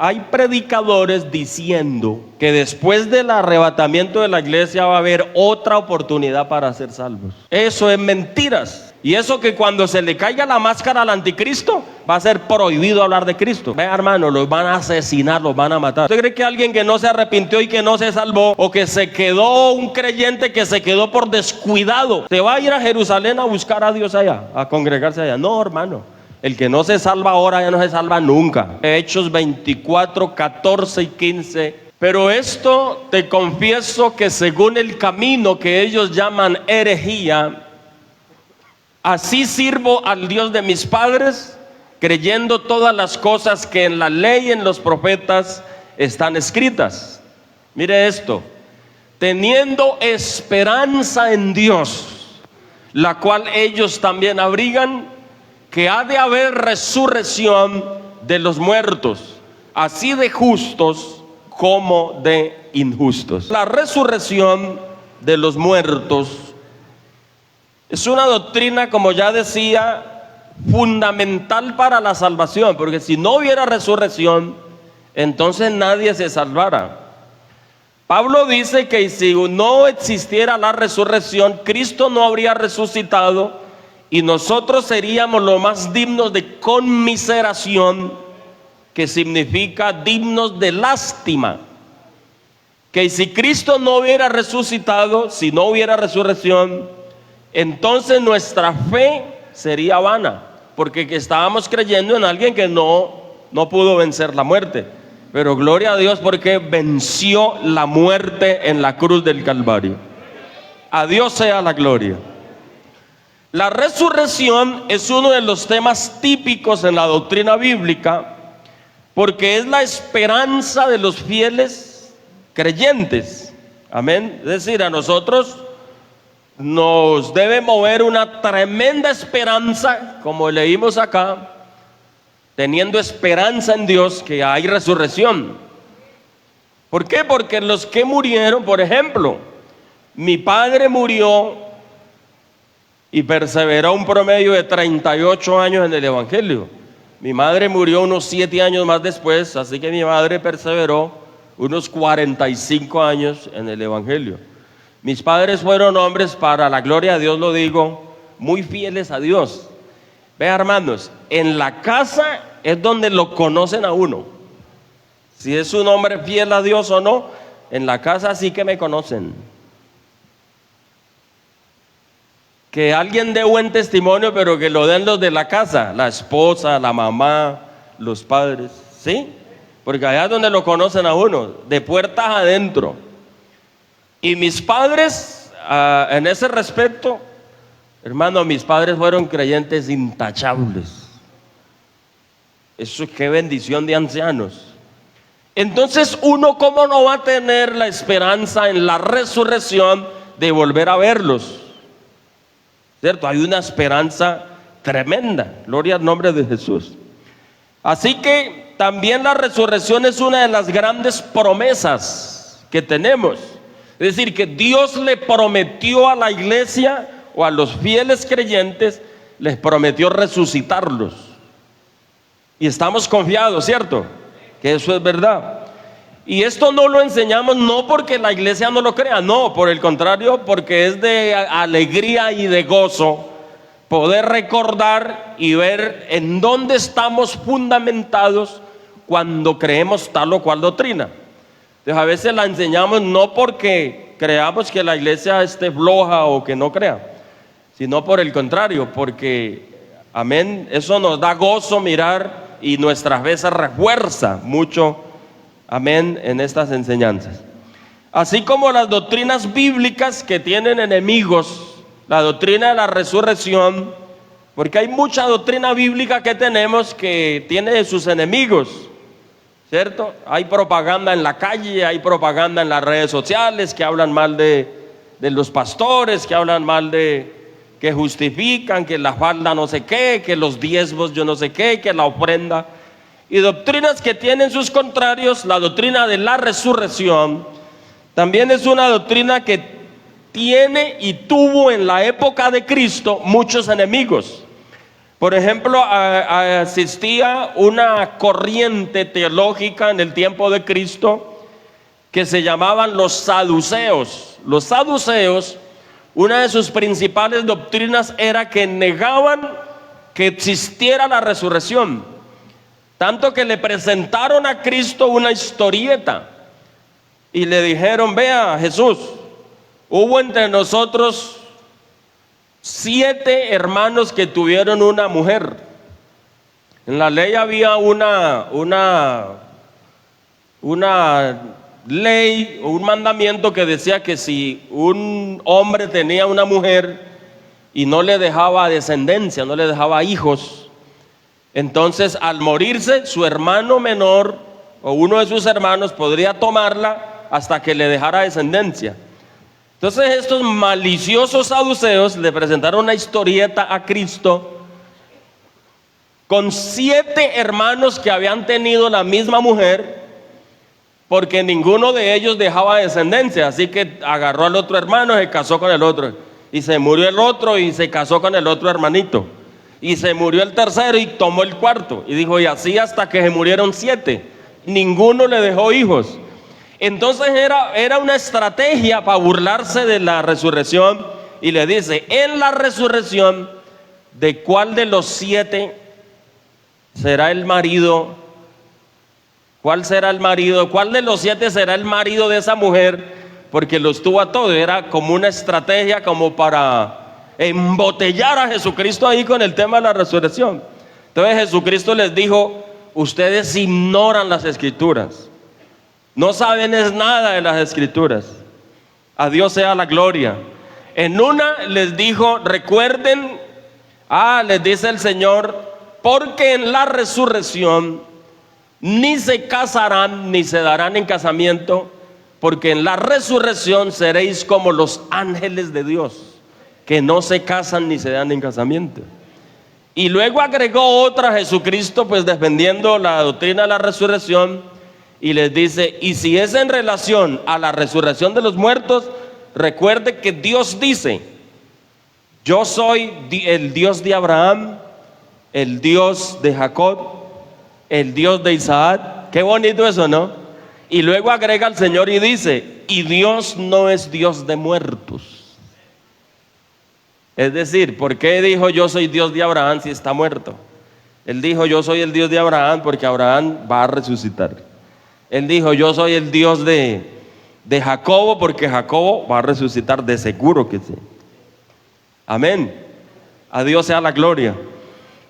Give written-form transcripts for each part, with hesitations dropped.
Hay predicadores diciendo que después del arrebatamiento de la iglesia va a haber otra oportunidad para ser salvos. Eso es mentiras. Y eso que cuando se le caiga la máscara al anticristo, va a ser prohibido hablar de Cristo. Vea, hermano, los van a asesinar, los van a matar. ¿Usted cree que alguien que no se arrepintió y que no se salvó, o que se quedó, un creyente que se quedó por descuidado, se va a ir a Jerusalén a buscar a Dios allá, a congregarse allá? No, hermano. El que no se salva ahora ya no se salva nunca. Hechos 24, 14 y 15. Pero esto te confieso que según el camino que ellos llaman herejía, así sirvo al Dios de mis padres, creyendo todas las cosas que en la ley y en los profetas están escritas. Mire esto: teniendo esperanza en Dios, la cual ellos también abrigan, que ha de haber resurrección de los muertos, así de justos como de injustos. La resurrección de los muertos es una doctrina, como ya decía, fundamental para la salvación, porque si no hubiera resurrección, entonces nadie se salvara. Pablo dice que si no existiera la resurrección, Cristo no habría resucitado, y nosotros seríamos los más dignos de conmiseración, que significa dignos de lástima. Que si Cristo no hubiera resucitado, si no hubiera resurrección, entonces nuestra fe sería vana, porque estábamos creyendo en alguien que no pudo vencer la muerte. Pero gloria a Dios, porque venció la muerte en la cruz del Calvario. A Dios sea la gloria. La resurrección es uno de los temas típicos en la doctrina bíblica, porque es la esperanza de los fieles creyentes. Amén. Es decir, a nosotros nos debe mover una tremenda esperanza, como leímos acá, teniendo esperanza en Dios que hay resurrección. ¿Por qué? Porque los que murieron, por ejemplo, mi padre murió y perseveró un promedio de 38 años en el evangelio. Mi madre murió unos 7 años más después, así que mi madre perseveró unos 45 años en el evangelio. Mis padres fueron hombres, para la gloria de Dios lo digo, muy fieles a Dios. Vea, hermanos, en la casa es donde lo conocen a uno. Si es un hombre fiel a Dios o no, en la casa sí que me conocen. Que alguien dé buen testimonio, pero que lo den los de la casa, la esposa, la mamá, los padres, ¿sí? Porque allá es donde lo conocen a uno, de puertas adentro. Y mis padres, en ese respecto, hermano, mis padres fueron creyentes intachables. Eso, qué bendición de ancianos. Entonces, uno, ¿cómo no va a tener la esperanza en la resurrección de volver a verlos? ¿Cierto? Hay una esperanza tremenda. Gloria al nombre de Jesús. Así que también la resurrección es una de las grandes promesas que tenemos. Es decir, que Dios le prometió a la iglesia, o a los fieles creyentes, les prometió resucitarlos. Y estamos confiados, ¿cierto? Que eso es verdad. Y esto no lo enseñamos no porque la iglesia no lo crea, no, por el contrario, porque es de alegría y de gozo poder recordar y ver en dónde estamos fundamentados cuando creemos tal o cual doctrina. Entonces a veces la enseñamos no porque creamos que la iglesia esté floja o que no crea, sino por el contrario, porque, amén, eso nos da gozo mirar y nuestra fe se refuerza mucho, amén, en estas enseñanzas. Así como las doctrinas bíblicas que tienen enemigos, la doctrina de la resurrección, porque hay mucha doctrina bíblica que tenemos que tiene sus enemigos, ¿cierto? Hay propaganda en la calle, hay propaganda en las redes sociales que hablan mal de los pastores, que hablan mal que justifican, que la falda no sé qué, que los diezmos yo no sé qué, que la ofrenda. Y doctrinas que tienen sus contrarios. La doctrina de la resurrección también es una doctrina que tiene y tuvo en la época de Cristo muchos enemigos. Por ejemplo, existía una corriente teológica en el tiempo de Cristo que se llamaban los saduceos. Los saduceos, una de sus principales doctrinas era que negaban que existiera la resurrección, tanto que le presentaron a Cristo una historieta y le dijeron: vea, Jesús, hubo entre nosotros 7 hermanos que tuvieron una mujer. En la ley había una ley o un mandamiento que decía que si un hombre tenía una mujer y no le dejaba descendencia, no le dejaba hijos, entonces al morirse su hermano menor o uno de sus hermanos podría tomarla hasta que le dejara descendencia. Entonces estos maliciosos saduceos le presentaron una historieta a Cristo con 7 hermanos que habían tenido la misma mujer, porque ninguno de ellos dejaba descendencia. Así que agarró al otro hermano, se casó con el otro, y se murió el otro y se casó con el otro hermanito, y se murió el tercero y tomó el cuarto, y dijo, y así hasta que se murieron 7. Ninguno le dejó hijos. Entonces era una estrategia para burlarse de la resurrección, y le dice: en la resurrección, ¿de cuál de los 7 será el marido? ¿Cuál será el marido? ¿Cuál de los 7 será el marido de esa mujer? Porque los tuvo a todos. Era como una estrategia como para embotellar a Jesucristo ahí con el tema de la resurrección. Entonces Jesucristo les dijo: ustedes ignoran las Escrituras, no saben es nada de las Escrituras. A Dios sea la gloria. En una les dijo: recuerden, les dice el Señor, porque en la resurrección ni se casarán ni se darán en casamiento, porque en la resurrección seréis como los ángeles de Dios, que no se casan ni se dan en casamiento. Y luego agregó otra, Jesucristo, pues defendiendo la doctrina de la resurrección, y les dice: y si es en relación a la resurrección de los muertos, recuerde que Dios dice: yo soy el Dios de Abraham, el Dios de Jacob, el Dios de Isaac. Qué bonito eso, ¿no? Y luego agrega el Señor y dice: y Dios no es Dios de muertos. Es decir, ¿por qué dijo yo soy Dios de Abraham si está muerto? Él dijo: yo soy el Dios de Abraham porque Abraham va a resucitar. Él dijo: yo soy el Dios de Jacobo porque Jacobo va a resucitar, de seguro que sí. Amén. A Dios sea la gloria.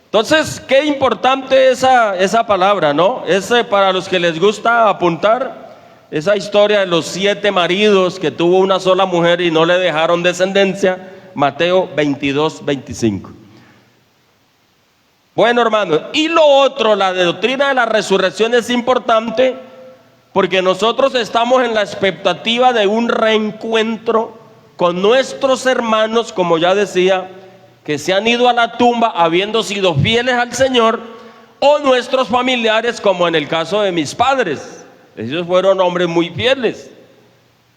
Entonces, qué importante esa palabra, ¿no? Para los que les gusta apuntar, esa historia de los 7 maridos que tuvo una sola mujer y no le dejaron descendencia, Mateo 22, 25. Bueno, hermanos, y lo otro, la doctrina de la resurrección es importante porque nosotros estamos en la expectativa de un reencuentro con nuestros hermanos, como ya decía, que se han ido a la tumba habiendo sido fieles al Señor, o nuestros familiares, como en el caso de mis padres. Ellos fueron hombres muy fieles.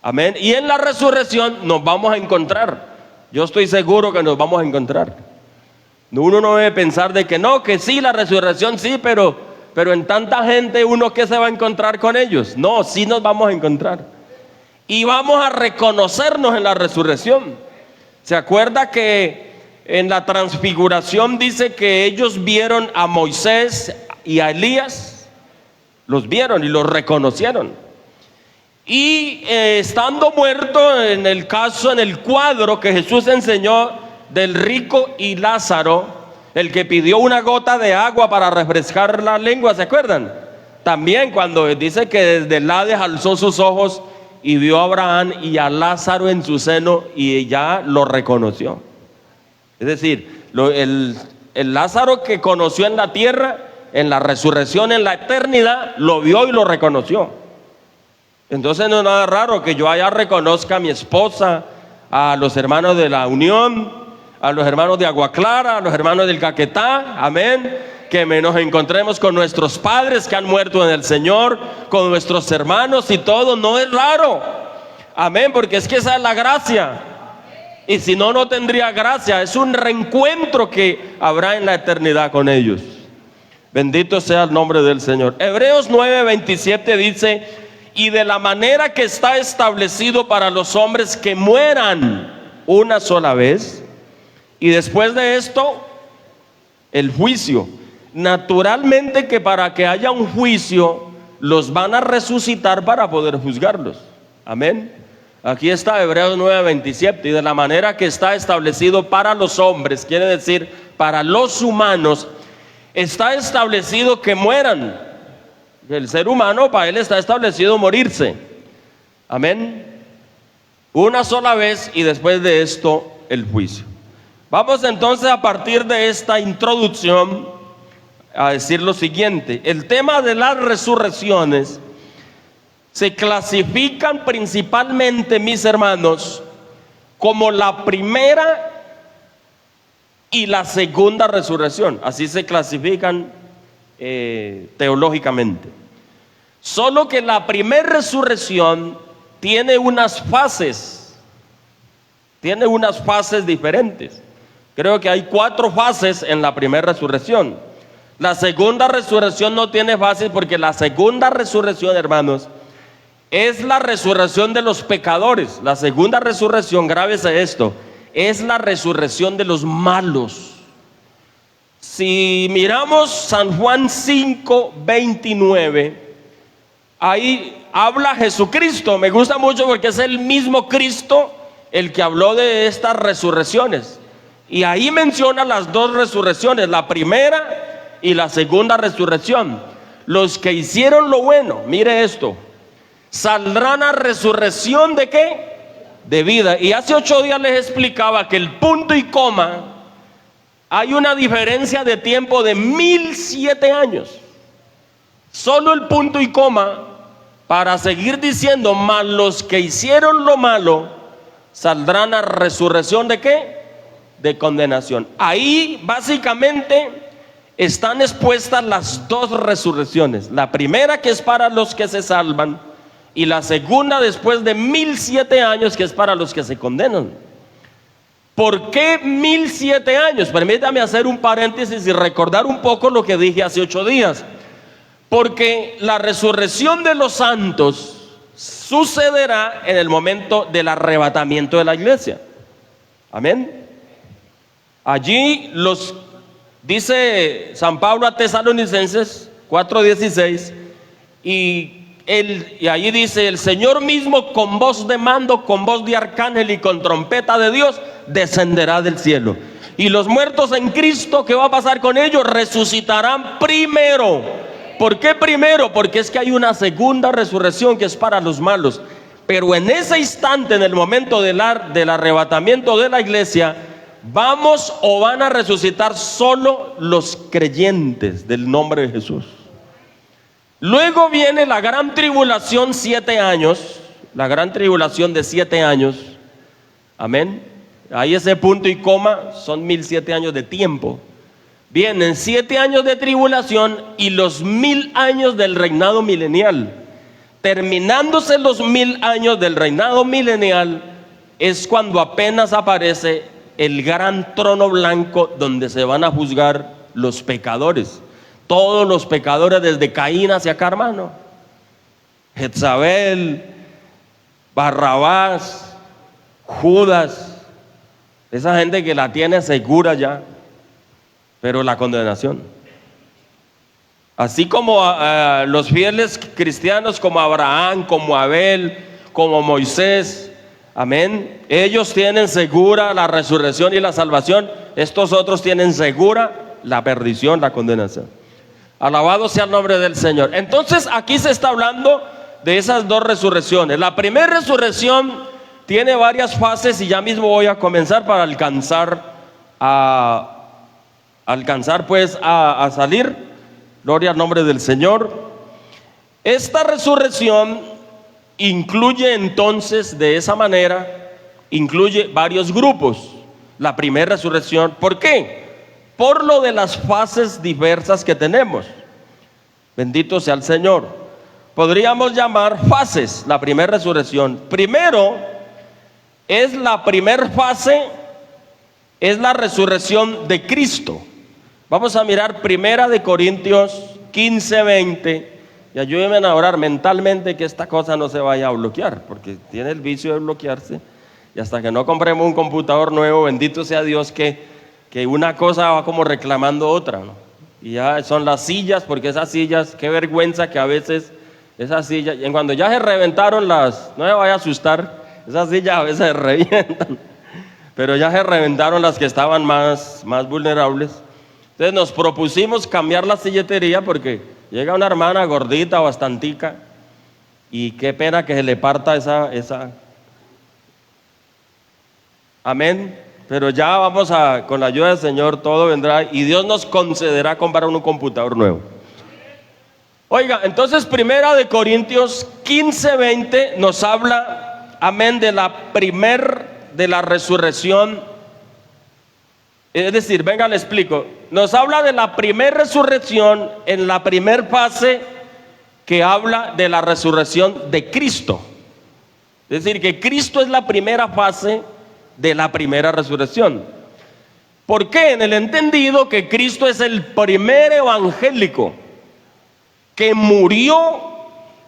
Amén. Y en la resurrección nos vamos a encontrar. Yo estoy seguro que nos vamos a encontrar. Uno no debe pensar de que no, que sí, la resurrección sí, pero en tanta gente, uno que se va a encontrar con ellos. No, sí nos vamos a encontrar. Y vamos a reconocernos en la resurrección. ¿Se acuerda que en la transfiguración dice que ellos vieron a Moisés y a Elías? Los vieron y los reconocieron. Y estando muerto, en el cuadro que Jesús enseñó del rico y Lázaro, el que pidió una gota de agua para refrescar la lengua, ¿se acuerdan? También cuando dice que desde el Hades alzó sus ojos y vio a Abraham y a Lázaro en su seno y ya lo reconoció. Es decir, el Lázaro que conoció en la tierra, en la resurrección, en la eternidad, lo vio y lo reconoció. Entonces no es nada raro que yo allá reconozca a mi esposa, a los hermanos de la Unión, a los hermanos de Agua Clara, a los hermanos del Caquetá, amén, que nos encontremos con nuestros padres que han muerto en el Señor, con nuestros hermanos y todo. No es raro, amén, porque es que esa es la gracia. Y si no, no tendría gracia. Es un reencuentro que habrá en la eternidad con ellos. Bendito sea el nombre del Señor. Hebreos 9:27 dice: y de la manera que está establecido para los hombres que mueran una sola vez, y después de esto, el juicio. Naturalmente que para que haya un juicio, los van a resucitar para poder juzgarlos. Amén. Aquí está Hebreos 9:27, y de la manera que está establecido para los hombres, quiere decir para los humanos, está establecido que mueran. El ser humano, para él está establecido morirse. Amén. Una sola vez, y después de esto el juicio. Vamos entonces, a partir de esta introducción, a decir lo siguiente. El tema de las resurrecciones se clasifican principalmente, mis hermanos, como la primera y la segunda resurrección. Así se clasifican teológicamente. Solo que la primera resurrección tiene unas fases diferentes. Creo que hay 4 fases en la primera resurrección. La segunda resurrección no tiene fases, porque la segunda resurrección, hermanos, es la resurrección de los pecadores. La segunda resurrección, grábese esto, es la resurrección de los malos. Si miramos San Juan 5:29, ahí habla Jesucristo. Me gusta mucho porque es el mismo Cristo el que habló de estas resurrecciones. Y ahí menciona las 2 resurrecciones, la primera y la segunda resurrección. Los que hicieron lo bueno, mire esto, saldrán a resurrección ¿de qué? De vida. Y hace 8 días les explicaba que el punto y coma, hay una diferencia de tiempo de 1007 años. Solo el punto y coma, para seguir diciendo: mas los que hicieron lo malo saldrán a resurrección ¿de qué? De condenación. Ahí básicamente están expuestas las 2 resurrecciones. La primera, que es para los que se salvan, y la segunda, después de 1007 años, que es para los que se condenan. ¿Por qué 1007 años? Permítame hacer un paréntesis y recordar un poco lo que dije hace 8 días. Porque la resurrección de los santos sucederá en el momento del arrebatamiento de la iglesia. Amén. Allí dice San Pablo a Tesalonicenses 4:16, y allí dice: el Señor mismo, con voz de mando, con voz de arcángel y con trompeta de Dios, descenderá del cielo. Y los muertos en Cristo, ¿qué va a pasar con ellos? Resucitarán primero. ¿Por qué primero? Porque es que hay una segunda resurrección que es para los malos. Pero en ese instante, en el momento del arrebatamiento de la iglesia, vamos o van a resucitar solo los creyentes del nombre de Jesús. Luego viene la gran tribulación, 7 años, la gran tribulación de 7 años. Amén. Ahí ese punto y coma son 1007 años de tiempo. Vienen 7 años de tribulación y los 1000 años del reinado milenial. Terminándose los 1000 años del reinado milenial, es cuando apenas aparece el gran trono blanco, donde se van a juzgar los pecadores. Todos los pecadores, desde Caín hacia acá, hermano. Jezabel, Barrabás, Judas, esa gente que la tiene segura ya, pero la condenación. Así como los fieles cristianos, como Abraham, como Abel, como Moisés, amén, ellos tienen segura la resurrección y la salvación. Estos otros tienen segura la perdición, la condenación. Alabado sea el nombre del Señor. Entonces aquí se está hablando de esas 2 resurrecciones. La primera resurrección tiene varias fases, y ya mismo voy a comenzar para alcanzar pues a salir. Gloria al nombre del Señor. Esta resurrección incluye entonces, de esa manera, incluye varios grupos. La primera resurrección, ¿por qué? Por lo de las fases diversas que tenemos. Bendito sea el Señor. Podríamos llamar fases la primera resurrección. Primero, es la primer fase, es la resurrección de Cristo. Vamos a mirar 1 Corintios 15:20 y ayúdenme a orar mentalmente que esta cosa no se vaya a bloquear, porque tiene el vicio de bloquearse, y hasta que no compremos un computador nuevo, bendito sea Dios que una cosa va como reclamando otra, ¿no? Y ya son las sillas, porque esas sillas, qué vergüenza que a veces esas sillas, y cuando ya se reventaron las, no me vaya a asustar, esas sillas a veces se revientan, pero ya se reventaron las que estaban más vulnerables. Entonces nos propusimos cambiar la silletería porque llega una hermana gordita, bastantica, y qué pena que se le parta esa. Amén. Pero ya vamos con la ayuda del Señor, todo vendrá y Dios nos concederá comprar un computador nuevo. Oiga, entonces 1 Corintios 15:20 nos habla, amén, de la resurrección. Es decir, venga, le explico. Nos habla de la primera resurrección en la primera fase, que habla de la resurrección de Cristo. Es decir, que Cristo es la primera fase de la primera resurrección. ¿Por qué? En el entendido que Cristo es el primer evangélico que murió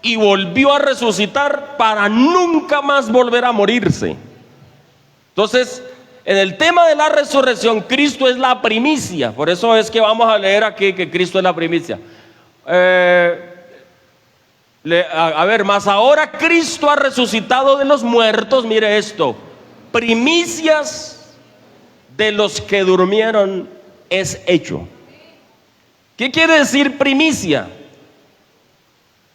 y volvió a resucitar para nunca más volver a morirse. Entonces, en el tema de la resurrección, Cristo es la primicia. Por eso es que vamos a leer aquí que Cristo es la primicia. Mas ahora Cristo ha resucitado de los muertos. Mire esto: primicias de los que durmieron es hecho. ¿Qué quiere decir primicia?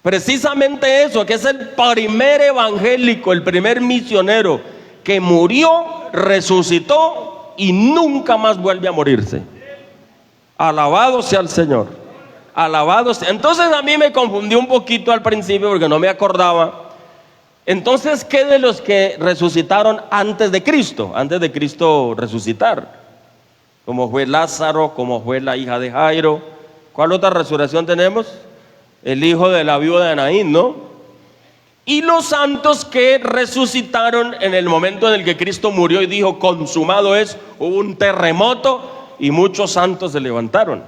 Precisamente eso, que es el primer evangélico, el primer misionero que murió, resucitó y nunca más vuelve a morirse. Alabado sea el Señor. Alabado sea. Entonces a mí me confundió un poquito al principio porque no me acordaba. Entonces, ¿qué de los que resucitaron antes de Cristo resucitar? Como fue Lázaro, como fue la hija de Jairo. ¿Cuál otra resurrección tenemos? El hijo de la viuda de Naín, ¿no? Y los santos que resucitaron en el momento en el que Cristo murió y dijo, consumado es, hubo un terremoto y muchos santos se levantaron.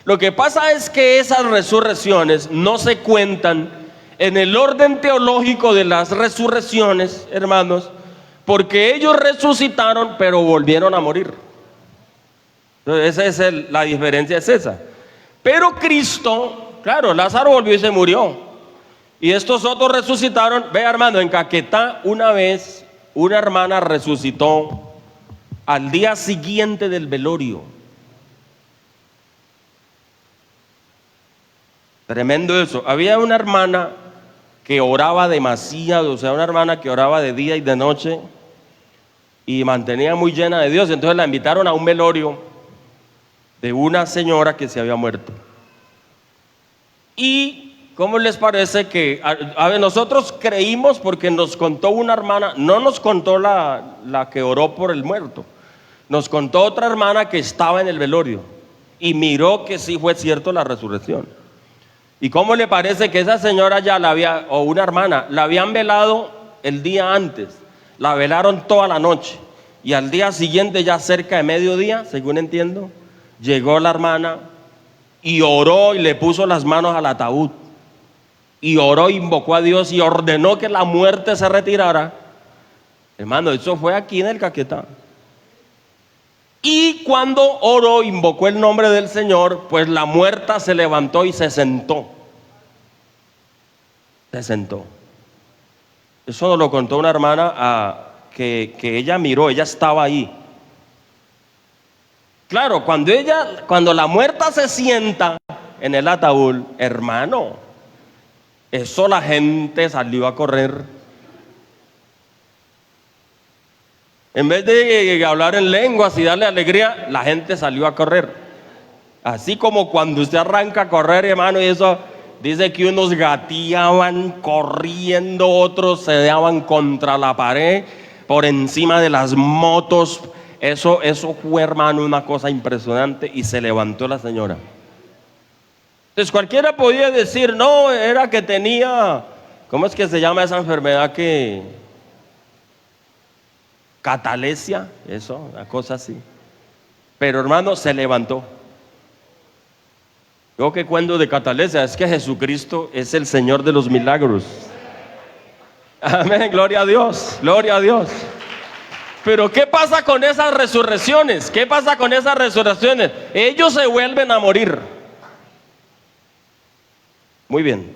Lo que pasa es que esas resurrecciones no se cuentan en el orden teológico de las resurrecciones, hermanos, porque ellos resucitaron pero volvieron a morir. Entonces la diferencia es esa. Pero Cristo, claro, Lázaro volvió y se murió, y estos otros resucitaron. Vea, hermano, en Caquetá una vez una hermana resucitó al día siguiente del velorio. Tremendo eso. Había una hermana que oraba demasiado, o sea, una hermana que oraba de día y de noche y mantenía muy llena de Dios. Entonces la invitaron a un velorio de una señora que se había muerto. Y ¿cómo les parece que nosotros creímos, porque nos contó una hermana, no nos contó la que oró por el muerto, nos contó otra hermana que estaba en el velorio y miró que sí fue cierto la resurrección? ¿Y cómo le parece que esa señora o una hermana, la habían velado el día antes, la velaron toda la noche, y al día siguiente, ya cerca de mediodía, según entiendo, llegó la hermana y oró y le puso las manos al ataúd y oró, invocó a Dios y ordenó que la muerte se retirara? Hermano, eso fue aquí en el Caquetá. Y cuando oró, invocó el nombre del Señor, pues la muerta se levantó y se sentó. Se sentó. Eso nos lo contó una hermana que ella miró, ella estaba ahí. Claro, cuando la muerta se sienta en el ataúd, hermano, eso la gente salió a correr. En vez de hablar en lenguas y darle alegría, la gente salió a correr. Así como cuando usted arranca a correr, hermano, y eso dice que unos gateaban corriendo, otros se daban contra la pared, por encima de las motos. Eso fue, hermano, una cosa impresionante, y se levantó la señora. Entonces cualquiera podía decir, no, era que tenía, ¿cómo es que se llama esa enfermedad que catalesia, eso, una cosa así. Pero hermano, se levantó. Yo que cuento de catalesia, es que Jesucristo es el Señor de los milagros. Amén, gloria a Dios, gloria a Dios. Pero ¿qué pasa con esas resurrecciones? ¿Qué pasa con esas resurrecciones? Ellos se vuelven a morir. Muy bien.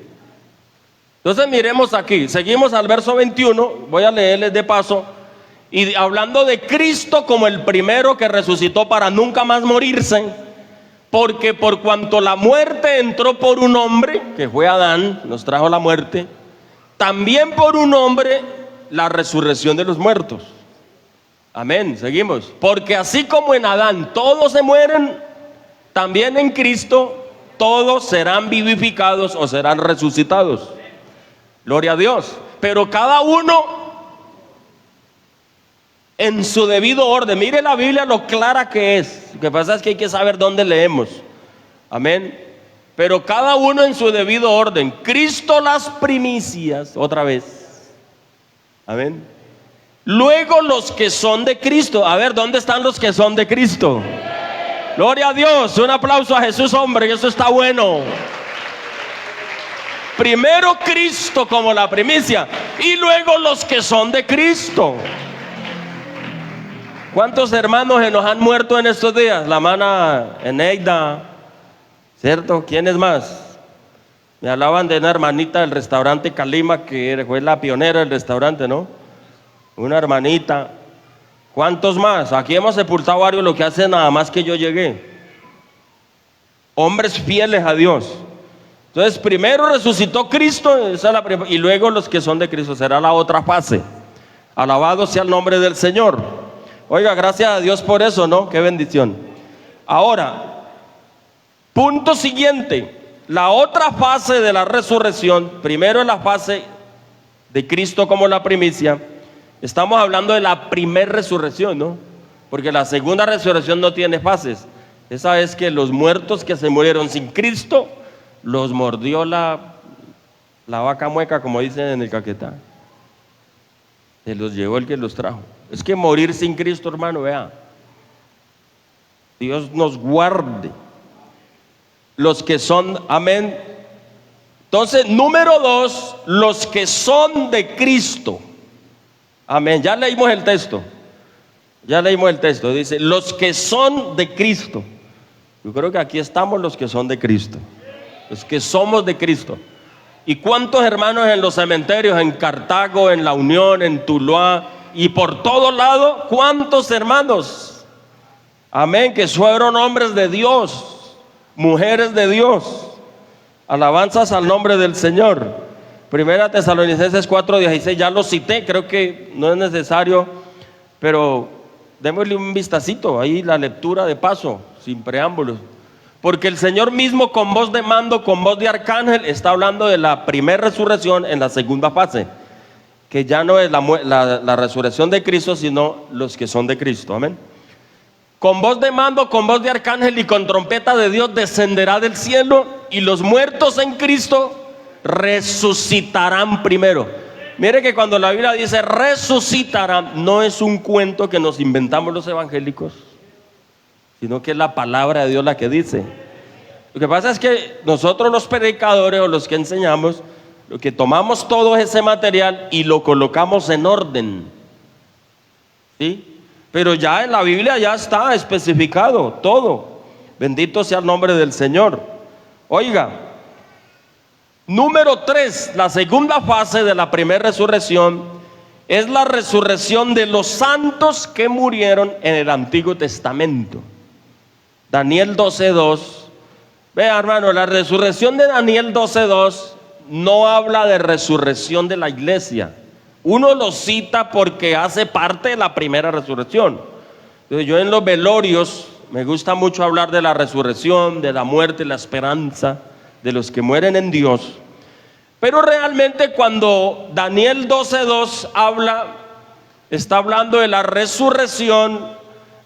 Entonces miremos aquí, seguimos al verso 21, voy a leerles de paso. Y hablando de Cristo como el primero que resucitó para nunca más morirse, porque por cuanto la muerte entró por un hombre, que fue Adán, nos trajo la muerte, también por un hombre la resurrección de los muertos. Amén, seguimos. Porque así como en Adán todos se mueren, también en Cristo todos serán vivificados o serán resucitados. Gloria a Dios. Pero cada uno en su debido orden. Mire la Biblia lo clara que es. Lo que pasa es que hay que saber dónde leemos. Amén. Pero cada uno en su debido orden. Cristo las primicias, otra vez. Amén. Luego los que son de Cristo. A ver, ¿dónde están los que son de Cristo? Gloria a Dios. Un aplauso a Jesús, hombre, que eso está bueno. Primero Cristo como la primicia y luego los que son de Cristo. ¿Cuántos hermanos se nos han muerto en estos días? La hermana Eneida, ¿cierto? ¿Quiénes más? Me hablaban de una hermanita del restaurante Calima, que fue la pionera del restaurante, ¿no? Una hermanita. ¿Cuántos más? Aquí hemos sepultado varios, lo que hace nada más que yo llegué. Hombres fieles a Dios. Entonces primero resucitó Cristo, esa es y luego los que son de Cristo. Será la otra fase. Alabado sea el nombre del Señor. Oiga, gracias a Dios por eso, ¿no? Qué bendición. Ahora, punto siguiente. La otra fase de la resurrección, primero en la fase de Cristo como la primicia. Estamos hablando de la primera resurrección, ¿no? Porque la segunda resurrección no tiene fases. Esa es que los muertos que se murieron sin Cristo los mordió la vaca mueca, como dicen en el Caquetá. Se los llevó el que los trajo. Es que morir sin Cristo, hermano, vea, Dios nos guarde. Los que son, amén. Entonces, número 2, los que son de Cristo. Amén, ya leímos el texto. Ya leímos el texto, dice, los que son de Cristo. Yo creo que aquí estamos los que son de Cristo. Los que somos de Cristo. ¿Y cuántos hermanos en los cementerios, en Cartago, en La Unión, en Tuluá y por todo lado? ¿Cuántos hermanos? Amén, que fueron hombres de Dios, mujeres de Dios. Alabanzas al nombre del Señor. Primera Tesalonicenses 4:16, ya lo cité, creo que no es necesario, pero démosle un vistacito ahí, la lectura de paso, sin preámbulos. Porque el Señor mismo con voz de mando, con voz de arcángel, está hablando de la primera resurrección en la segunda fase, que ya no es la resurrección de Cristo, sino los que son de Cristo, amén. Con voz de mando, con voz de arcángel y con trompeta de Dios descenderá del cielo, y los muertos en Cristo resucitarán primero. Mire que cuando la Biblia dice resucitarán, no es un cuento que nos inventamos los evangélicos, sino que es la palabra de Dios la que dice. Lo que pasa es que nosotros los predicadores o los que enseñamos, lo que tomamos todo ese material y lo colocamos en orden, ¿sí? Pero ya en la Biblia ya está especificado todo. Bendito sea el nombre del Señor. Oiga, número 3, la segunda fase de la primera resurrección es la resurrección de los santos que murieron en el Antiguo Testamento. Daniel 12:2. Vea, hermano, la resurrección de Daniel 12:2 no habla de resurrección de la iglesia. Uno lo cita porque hace parte de la primera resurrección. Entonces, yo en los velorios me gusta mucho hablar de la resurrección, de la muerte, la esperanza de los que mueren en Dios. Pero realmente cuando Daniel 12:2 habla, está hablando de la resurrección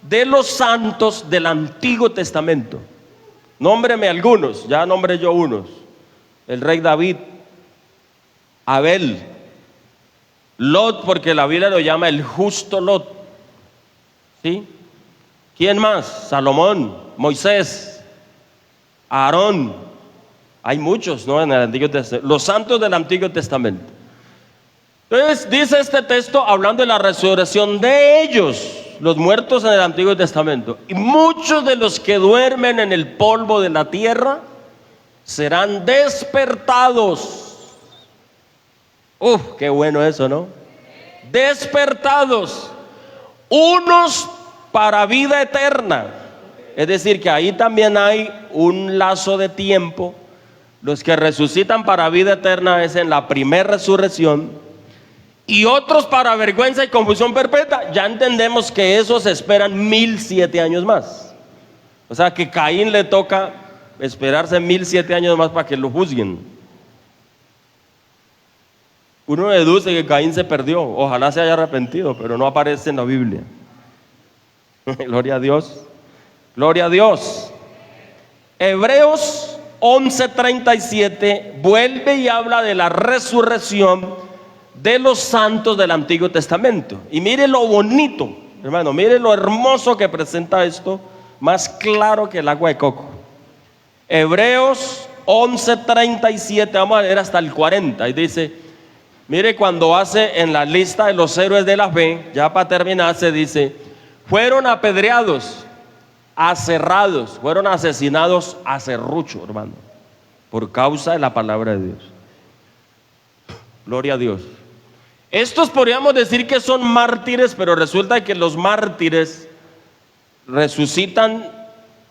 de los santos del Antiguo Testamento. Nómbreme algunos, ya nombré yo unos. El rey David, Abel, Lot, porque la Biblia lo llama el justo Lot. ¿Sí? ¿Quién más? Salomón, Moisés, Aarón. Hay muchos, ¿no? En el Antiguo Testamento. Los santos del Antiguo Testamento. Entonces dice este texto hablando de la resurrección de ellos, los muertos en el Antiguo Testamento. Y muchos de los que duermen en el polvo de la tierra serán despertados. Qué bueno eso, ¿no? Despertados, unos para vida eterna. Es decir, que ahí también hay un lazo de tiempo. Los que resucitan para vida eterna es en la primera resurrección, y otros para vergüenza y confusión perpetua. Ya entendemos que esos esperan 1007 años más. O sea que Caín le toca esperarse 1007 años más para que lo juzguen. Uno deduce que Caín se perdió, ojalá se haya arrepentido, pero no aparece en la Biblia. Gloria a Dios, gloria a Dios. Hebreos 11:37 vuelve y habla de la resurrección de los santos del Antiguo Testamento. Y mire lo bonito, hermano, mire lo hermoso que presenta esto, más claro que el agua de coco. Hebreos 11:37, vamos a leer hasta el 40, y dice, mire, cuando hace en la lista de los héroes de la fe, ya para terminar, se dice, fueron apedreados, aserrados, fueron asesinados a serrucho, hermano, por causa de la palabra de Dios. Gloria a Dios. Estos podríamos decir que son mártires, pero resulta que los mártires resucitan,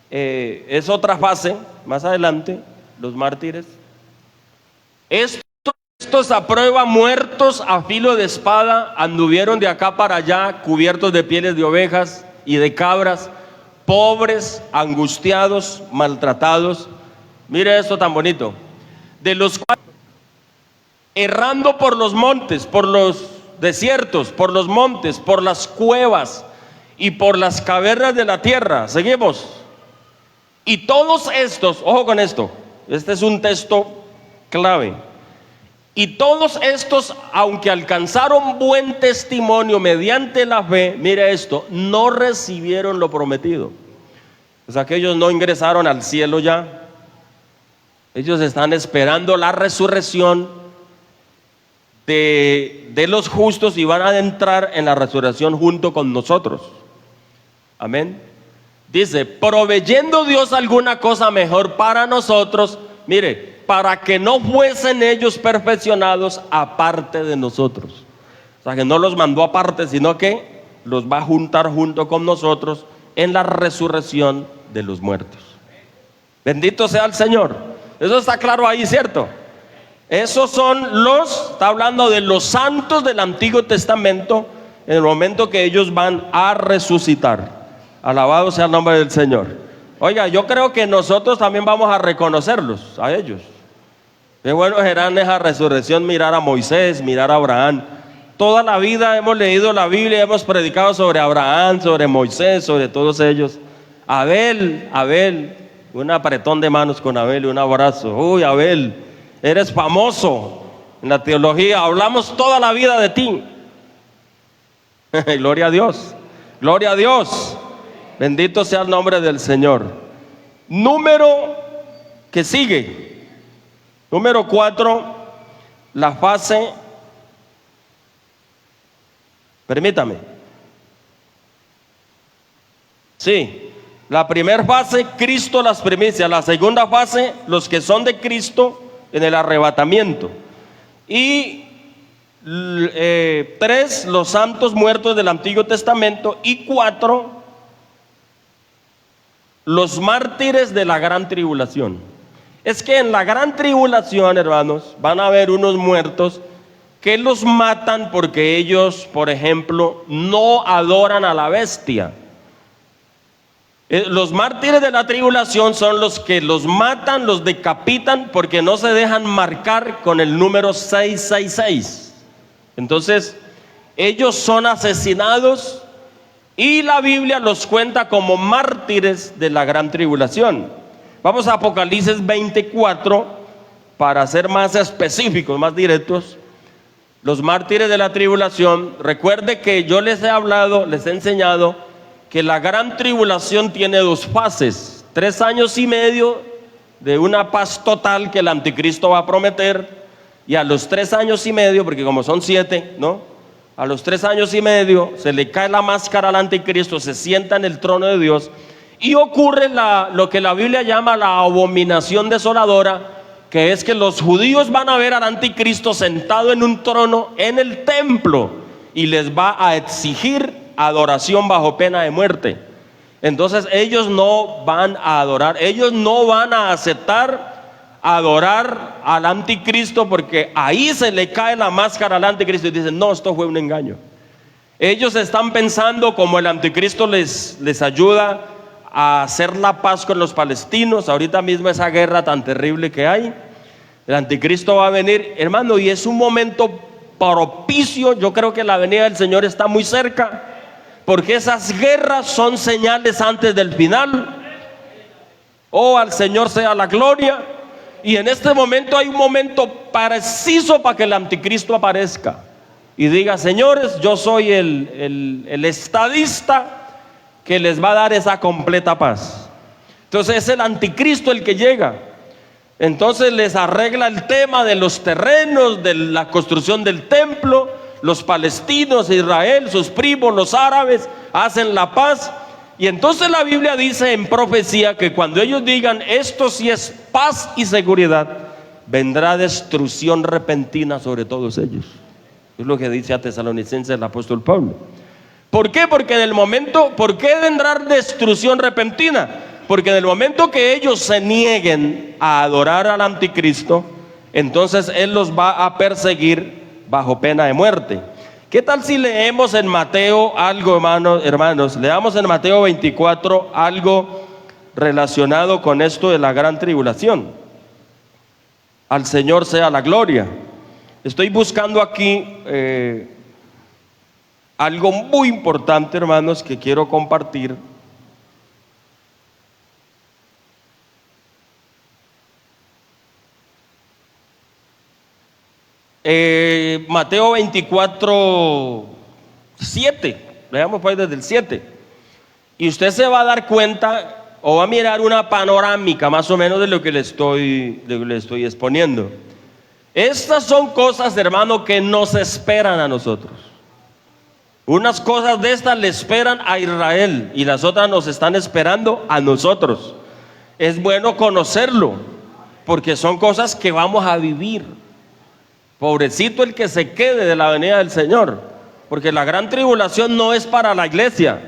es otra fase, más adelante, los mártires. Estos a prueba muertos a filo de espada, anduvieron de acá para allá, cubiertos de pieles de ovejas y de cabras, pobres, angustiados, maltratados. Mire esto tan bonito. De los cuales, errando por los montes, por los desiertos, por los montes, por las cuevas y por las cavernas de la tierra. Seguimos. Y todos estos, ojo con esto, este es un texto clave. Y todos estos, aunque alcanzaron buen testimonio mediante la fe, mire esto, no recibieron lo prometido. O sea que ellos no ingresaron al cielo ya. Ellos están esperando la resurrección de los justos y van a entrar en la resurrección junto con nosotros. Amén. Dice, proveyendo Dios alguna cosa mejor para nosotros, mire, para que no fuesen ellos perfeccionados aparte de nosotros. O sea que no los mandó aparte, sino que los va a juntar junto con nosotros en la resurrección de los muertos. Bendito sea el Señor. Eso está claro ahí, ¿cierto? Esos son está hablando de los santos del Antiguo Testamento en el momento que ellos van a resucitar. Alabado sea el nombre del Señor. Oiga, yo creo que nosotros también vamos a reconocerlos, a ellos. Qué bueno será en esa resurrección mirar a Moisés, mirar a Abraham. Toda la vida hemos leído la Biblia, hemos predicado sobre Abraham, sobre Moisés, sobre todos ellos. Abel, un apretón de manos con Abel y un abrazo. Uy, Abel, eres famoso en la teología, hablamos toda la vida de ti. Gloria a Dios, gloria a Dios. Bendito sea el nombre del Señor. Número que sigue, número 4, la fase, permítame. Sí, la primera fase, Cristo las primicias. La segunda fase, los que son de Cristo en el arrebatamiento. Y 3, los santos muertos del Antiguo Testamento. Y 4, los mártires de la gran tribulación. Es que en la gran tribulación, hermanos, van a haber unos muertos que los matan porque ellos, por ejemplo, no adoran a la bestia. Los mártires de la tribulación son los que los matan, los decapitan porque no se dejan marcar con el número 666. Entonces, ellos son asesinados y la Biblia los cuenta como mártires de la gran tribulación. Vamos a Apocalipsis 24 para ser más específicos, más directos. Los mártires de la tribulación, recuerde que yo les he hablado, les he enseñado que la gran tribulación tiene dos fases: 3 años y medio de una paz total que el anticristo va a prometer, y a los 3 años y medio, porque como son 7, ¿no? A los 3 años y medio se le cae la máscara al anticristo, se sienta en el trono de Dios y ocurre lo que la Biblia llama la abominación desoladora, que es que los judíos van a ver al anticristo sentado en un trono en el templo y les va a exigir adoración bajo pena de muerte. Entonces ellos no van a adorar, ellos no van a aceptar adorar al anticristo, porque ahí se le cae la máscara al anticristo y dicen: no, esto fue un engaño. Ellos están pensando, como el anticristo les ayuda a hacer la paz con los palestinos, ahorita mismo esa guerra tan terrible que hay, el anticristo va a venir, hermano, y es un momento propicio. Yo creo que la venida del Señor está muy cerca, porque esas guerras son señales antes del final. Oh, al Señor sea la gloria. Y en este momento hay un momento preciso para que el anticristo aparezca y diga: señores, yo soy el estadista que les va a dar esa completa paz. Entonces es el anticristo el que llega. Entonces les arregla el tema de los terrenos, de la construcción del templo. Los palestinos, Israel, sus primos, los árabes, hacen la paz. Y entonces la Biblia dice en profecía que cuando ellos digan: esto sí es paz y seguridad, vendrá destrucción repentina sobre todos ellos. Es lo que dice a Tesalonicenses el apóstol Pablo. ¿Por qué? Porque en el momento, ¿por qué vendrá destrucción repentina? Porque en el momento que ellos se nieguen a adorar al anticristo, entonces él los va a perseguir bajo pena de muerte. ¿Qué tal si leemos en Mateo algo, hermanos? Leamos en Mateo 24 algo relacionado con esto de la gran tribulación. Al Señor sea la gloria. Estoy buscando aquí algo muy importante, hermanos, que quiero compartir. Mateo 24, 7. Leamos pues desde el 7. Y usted se va a dar cuenta, o va a mirar una panorámica más o menos de lo que le estoy exponiendo. Estas son cosas, hermano, que nos esperan a nosotros. Unas cosas de estas le esperan a Israel y las otras nos están esperando a nosotros. Es bueno conocerlo, porque son cosas que vamos a vivir. Pobrecito el que se quede de la venida del Señor, porque la gran tribulación no es para la iglesia,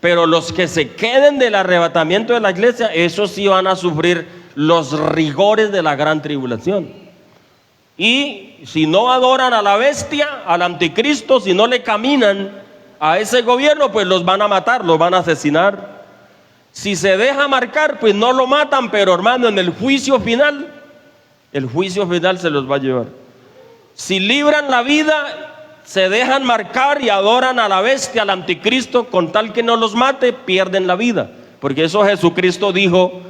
pero los que se queden del arrebatamiento de la iglesia, esos sí van a sufrir los rigores de la gran tribulación. Y si no adoran a la bestia, al anticristo, si no le caminan a ese gobierno, pues los van a matar, los van a asesinar. Si se deja marcar, pues no lo matan, pero hermano, en el juicio final se los va a llevar. Si libran la vida, se dejan marcar y adoran a la bestia, al anticristo, con tal que no los mate, pierden la vida. Porque eso Jesucristo dijo,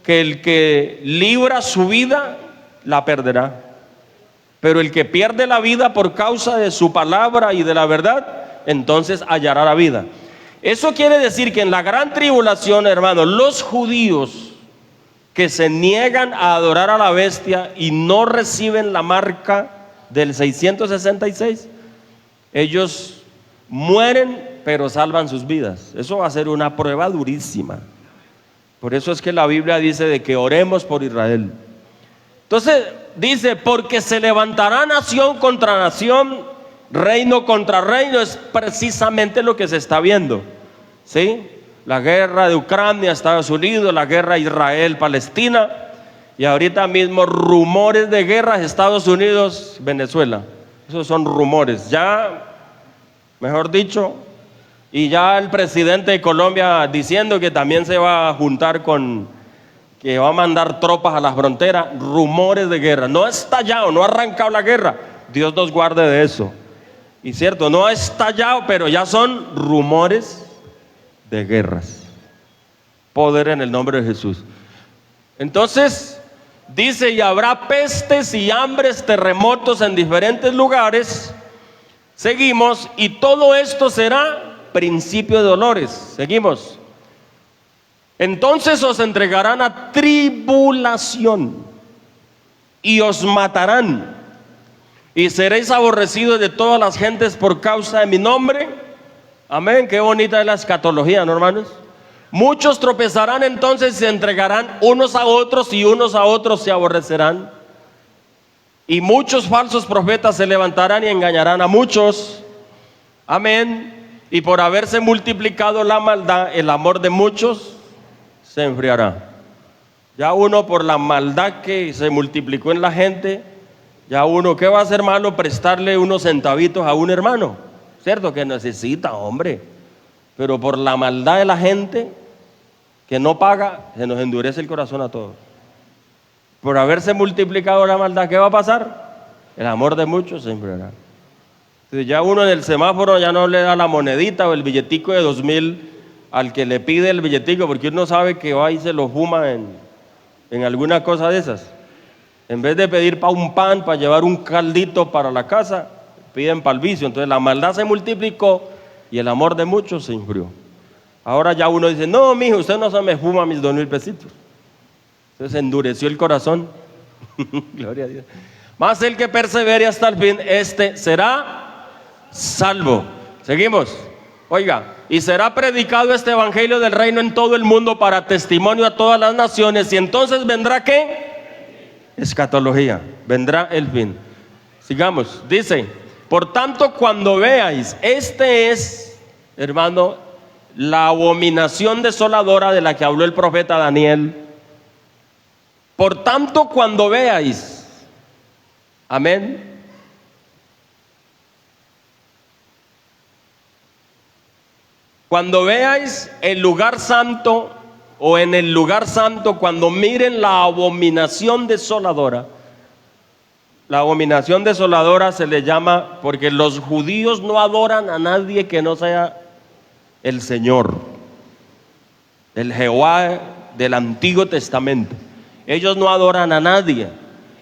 que el que libra su vida, la perderá. Pero el que pierde la vida por causa de su palabra y de la verdad, entonces hallará la vida. Eso quiere decir que en la gran tribulación, hermanos, los judíos que se niegan a adorar a la bestia y no reciben la marca del 666, ellos mueren pero salvan sus vidas. Eso va a ser una prueba durísima. Por eso es que la Biblia dice de que oremos por Israel. Entonces dice: porque se levantará nación contra nación, reino contra reino. Es precisamente lo que se está viendo, ¿sí? La guerra de Ucrania, Estados Unidos, la guerra Israel-Palestina, y ahorita mismo rumores de guerra Estados Unidos-Venezuela. Esos son rumores, ya, mejor dicho, y ya el presidente de Colombia diciendo que también se va a juntar que va a mandar tropas a las fronteras. Rumores de guerra. No ha estallado, no ha arrancado la guerra. Dios nos guarde de eso. Y cierto, no ha estallado, pero ya son rumores de guerras. Poder en el nombre de Jesús. Entonces dice: y habrá pestes y hambres, terremotos en diferentes lugares. Seguimos: y todo esto será principio de dolores. Seguimos. Entonces os entregarán a tribulación y os matarán, y seréis aborrecidos de todas las gentes por causa de mi nombre. Amén. Qué bonita es la escatología, ¿no, hermanos? Muchos tropezarán entonces y se entregarán unos a otros, y unos a otros se aborrecerán. Y muchos falsos profetas se levantarán y engañarán a muchos. Amén. Y por haberse multiplicado la maldad, el amor de muchos se enfriará. Ya uno, por la maldad que se multiplicó en la gente, ya uno, ¿qué va a hacer malo prestarle unos centavitos a un hermano? Cierto que necesita, hombre, pero por la maldad de la gente que no paga, se nos endurece el corazón a todos. Por haberse multiplicado la maldad, ¿qué va a pasar? El amor de muchos se enfriará. Entonces ya uno en el semáforo ya no le da la monedita o el billetico de 2,000 al que le pide el billetico, porque uno sabe que va y se lo fuma en alguna cosa de esas. En vez de pedir para un pan, para llevar un caldito para la casa, piden para el vicio. Entonces la maldad se multiplicó y el amor de muchos se enfrió. Ahora ya uno dice, no, mijo, usted no se me fuma mis 2,000 pesitos. Entonces endureció el corazón. Gloria a Dios. Mas el que persevere hasta el fin, este será salvo. Seguimos. Oiga, y será predicado este evangelio del reino en todo el mundo para testimonio a todas las naciones, y entonces vendrá ¿qué? Escatología, vendrá el fin. Sigamos, dice, por tanto cuando veáis, este es, hermano, la abominación desoladora de la que habló el profeta Daniel. Por tanto cuando veáis, amén. Cuando veáis el lugar santo, o en el lugar santo, cuando miren la abominación desoladora. La abominación desoladora se le llama porque los judíos no adoran a nadie que no sea el Señor, el Jehová del Antiguo Testamento. Ellos no adoran a nadie,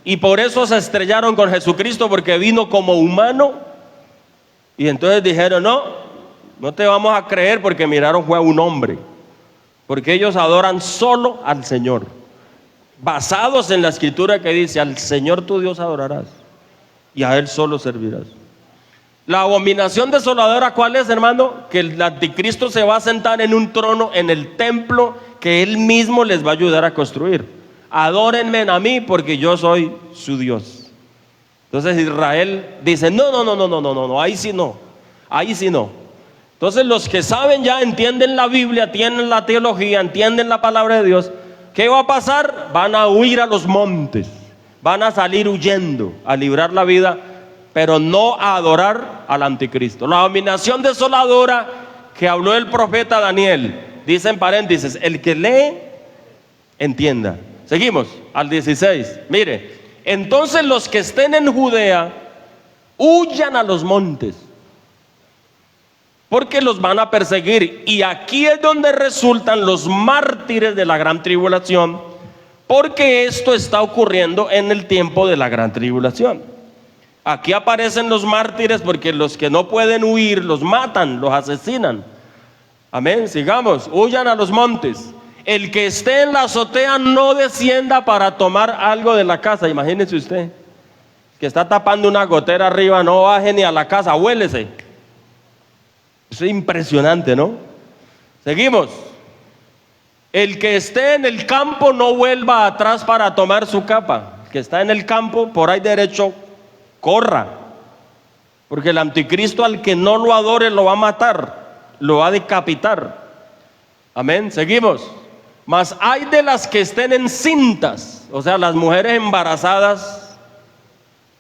y por eso se estrellaron con Jesucristo, porque vino como humano. Y entonces dijeron, no te vamos a creer, porque miraron fue a un hombre, porque ellos adoran solo al Señor, basados en la escritura que dice, al Señor tu Dios adorarás y a Él solo servirás. La abominación desoladora, ¿cuál es, hermano? Que el anticristo se va a sentar en un trono en el templo que Él mismo les va a ayudar a construir. Adórenme a mí porque yo soy su Dios. Entonces Israel dice, no, ahí sí no, ahí sí no. Entonces los que saben ya, entienden la Biblia, entienden la teología, entienden la palabra de Dios, ¿qué va a pasar? Van a huir a los montes, van a salir huyendo, a librar la vida, pero no a adorar al anticristo. La abominación desoladora que habló el profeta Daniel, dice en paréntesis, el que lee, entienda. Seguimos al 16, mire, entonces los que estén en Judea, huyan a los montes, porque los van a perseguir. Y aquí es donde resultan los mártires de la gran tribulación, porque esto está ocurriendo en el tiempo de la gran tribulación. Aquí aparecen los mártires porque los que no pueden huir los matan, los asesinan. Amén, sigamos, huyan a los montes. El que esté en la azotea no descienda para tomar algo de la casa. Imagínese usted, que está tapando una gotera arriba, no baje ni a la casa, huélese. Eso es impresionante, ¿no? Seguimos. El que esté en el campo no vuelva atrás para tomar su capa. El que está en el campo, por ahí derecho, corra. Porque el anticristo al que no lo adore lo va a matar, lo va a decapitar. Amén, seguimos. Mas hay de las que estén encintas, o sea, las mujeres embarazadas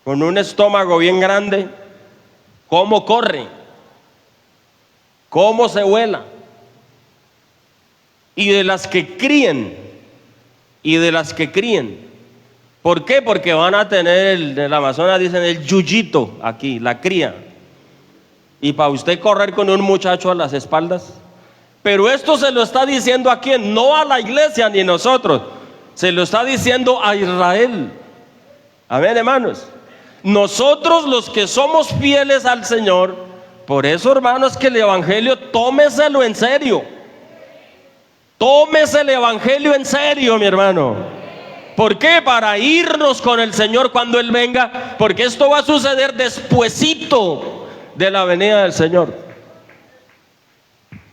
con un estómago bien grande, ¿cómo corren? ¿Cómo se vuela? Y de las que críen, ¿por qué? Porque van a tener, en el Amazonas dicen el yuyito aquí, la cría. Y para usted correr con un muchacho a las espaldas. Pero esto se lo está diciendo a quién, no a la iglesia ni nosotros, se lo está diciendo a Israel. Amén, hermanos. Nosotros los que somos fieles al Señor, Por eso, hermanos, que el evangelio tómeselo en serio. Tómese el evangelio en serio, mi hermano. ¿Por qué? Para irnos con el Señor cuando Él venga, porque esto va a suceder despuesito de la venida del Señor.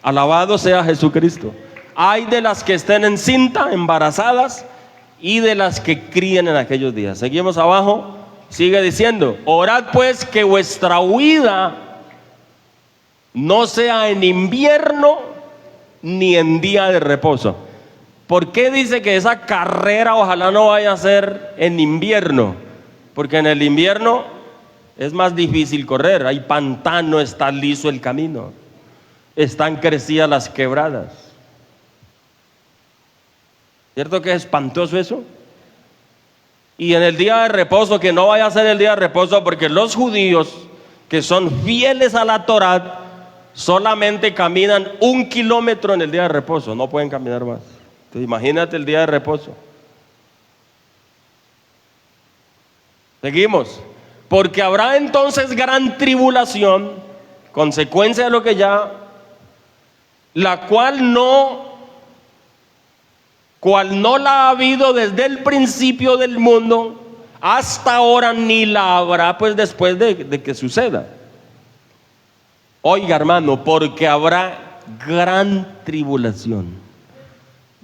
Alabado sea Jesucristo. Hay de las que estén encinta, embarazadas, y de las que críen en aquellos días. Seguimos abajo, sigue diciendo: orad pues que vuestra huida no sea en invierno ni en día de reposo. ¿Por qué dice que esa carrera ojalá no vaya a ser en invierno? Porque en el invierno es más difícil correr, hay pantano, está liso el camino, están crecidas las quebradas. ¿Cierto que es espantoso eso? Y en el día de reposo, que no vaya a ser el día de reposo, porque los judíos que son fieles a la Torá solamente caminan 1 kilómetro en el día de reposo, no pueden caminar más. Entonces, imagínate el día de reposo. Seguimos. Porque habrá entonces gran tribulación, consecuencia de lo que ya, la cual no la ha habido desde el principio del mundo hasta ahora, ni la habrá pues después de que suceda. Oiga, hermano, porque habrá gran tribulación.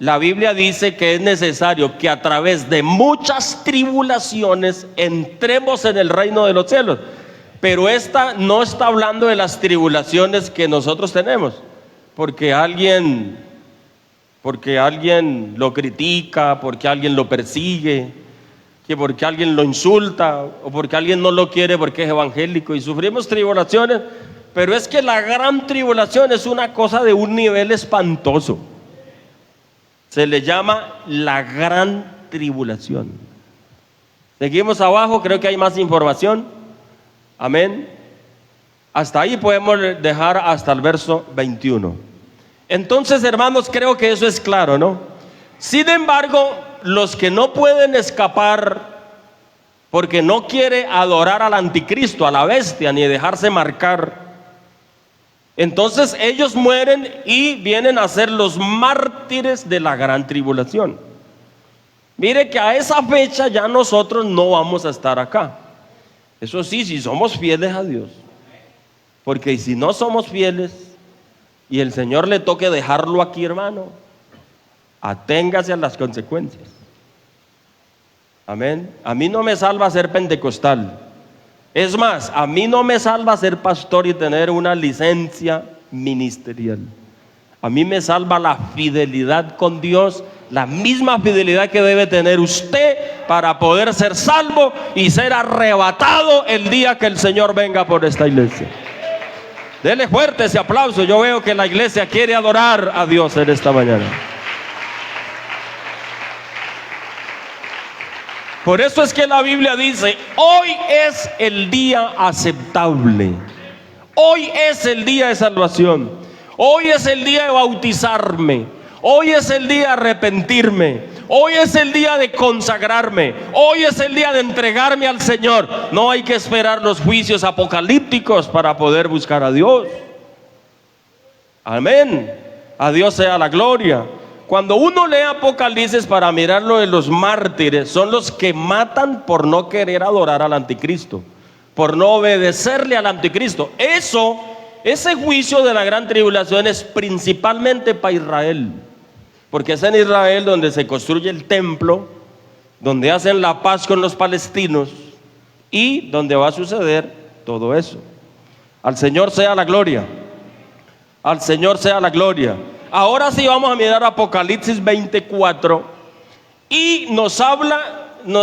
La Biblia dice que es necesario que a través de muchas tribulaciones entremos en el reino de los cielos. Pero esta no está hablando de las tribulaciones que nosotros tenemos, porque alguien lo critica, porque alguien lo persigue, que porque alguien lo insulta, o porque alguien no lo quiere porque es evangélico, y sufrimos tribulaciones. Pero es que la gran tribulación es una cosa de un nivel espantoso. Se le llama la gran tribulación. Seguimos abajo, creo que hay más información. Amén. Hasta ahí podemos dejar hasta el verso 21. Entonces, hermanos, creo que eso es claro, ¿no? Sin embargo, los que no pueden escapar porque no quiere adorar al anticristo, a la bestia, ni dejarse marcar, entonces ellos mueren y vienen a ser los mártires de la gran tribulación. Mire que a esa fecha ya nosotros no vamos a estar acá. Eso sí, si somos fieles a Dios. Porque si no somos fieles y el Señor le toque dejarlo aquí, hermano, aténgase a las consecuencias. Amén. A mí no me salva ser pentecostal. Es más, a mí no me salva ser pastor y tener una licencia ministerial. A mí me salva la fidelidad con Dios, la misma fidelidad que debe tener usted para poder ser salvo y ser arrebatado el día que el Señor venga por esta iglesia. Dele fuerte ese aplauso. Yo veo que la iglesia quiere adorar a Dios en esta mañana. Por eso es que la Biblia dice: hoy es el día aceptable. Hoy es el día de salvación. Hoy es el día de bautizarme. Hoy es el día de arrepentirme. Hoy es el día de consagrarme. Hoy es el día de entregarme al Señor. No hay que esperar los juicios apocalípticos para poder buscar a Dios. Amén. A Dios sea la gloria. Cuando uno lee Apocalipsis para mirar lo de los mártires, son los que matan por no querer adorar al anticristo, por no obedecerle al anticristo. Ese juicio de la gran tribulación es principalmente para Israel, porque es en Israel donde se construye el templo, donde hacen la paz con los palestinos y donde va a suceder todo eso. Al Señor sea la gloria. Al Señor sea la gloria. Ahora sí vamos a mirar Apocalipsis 24 y nos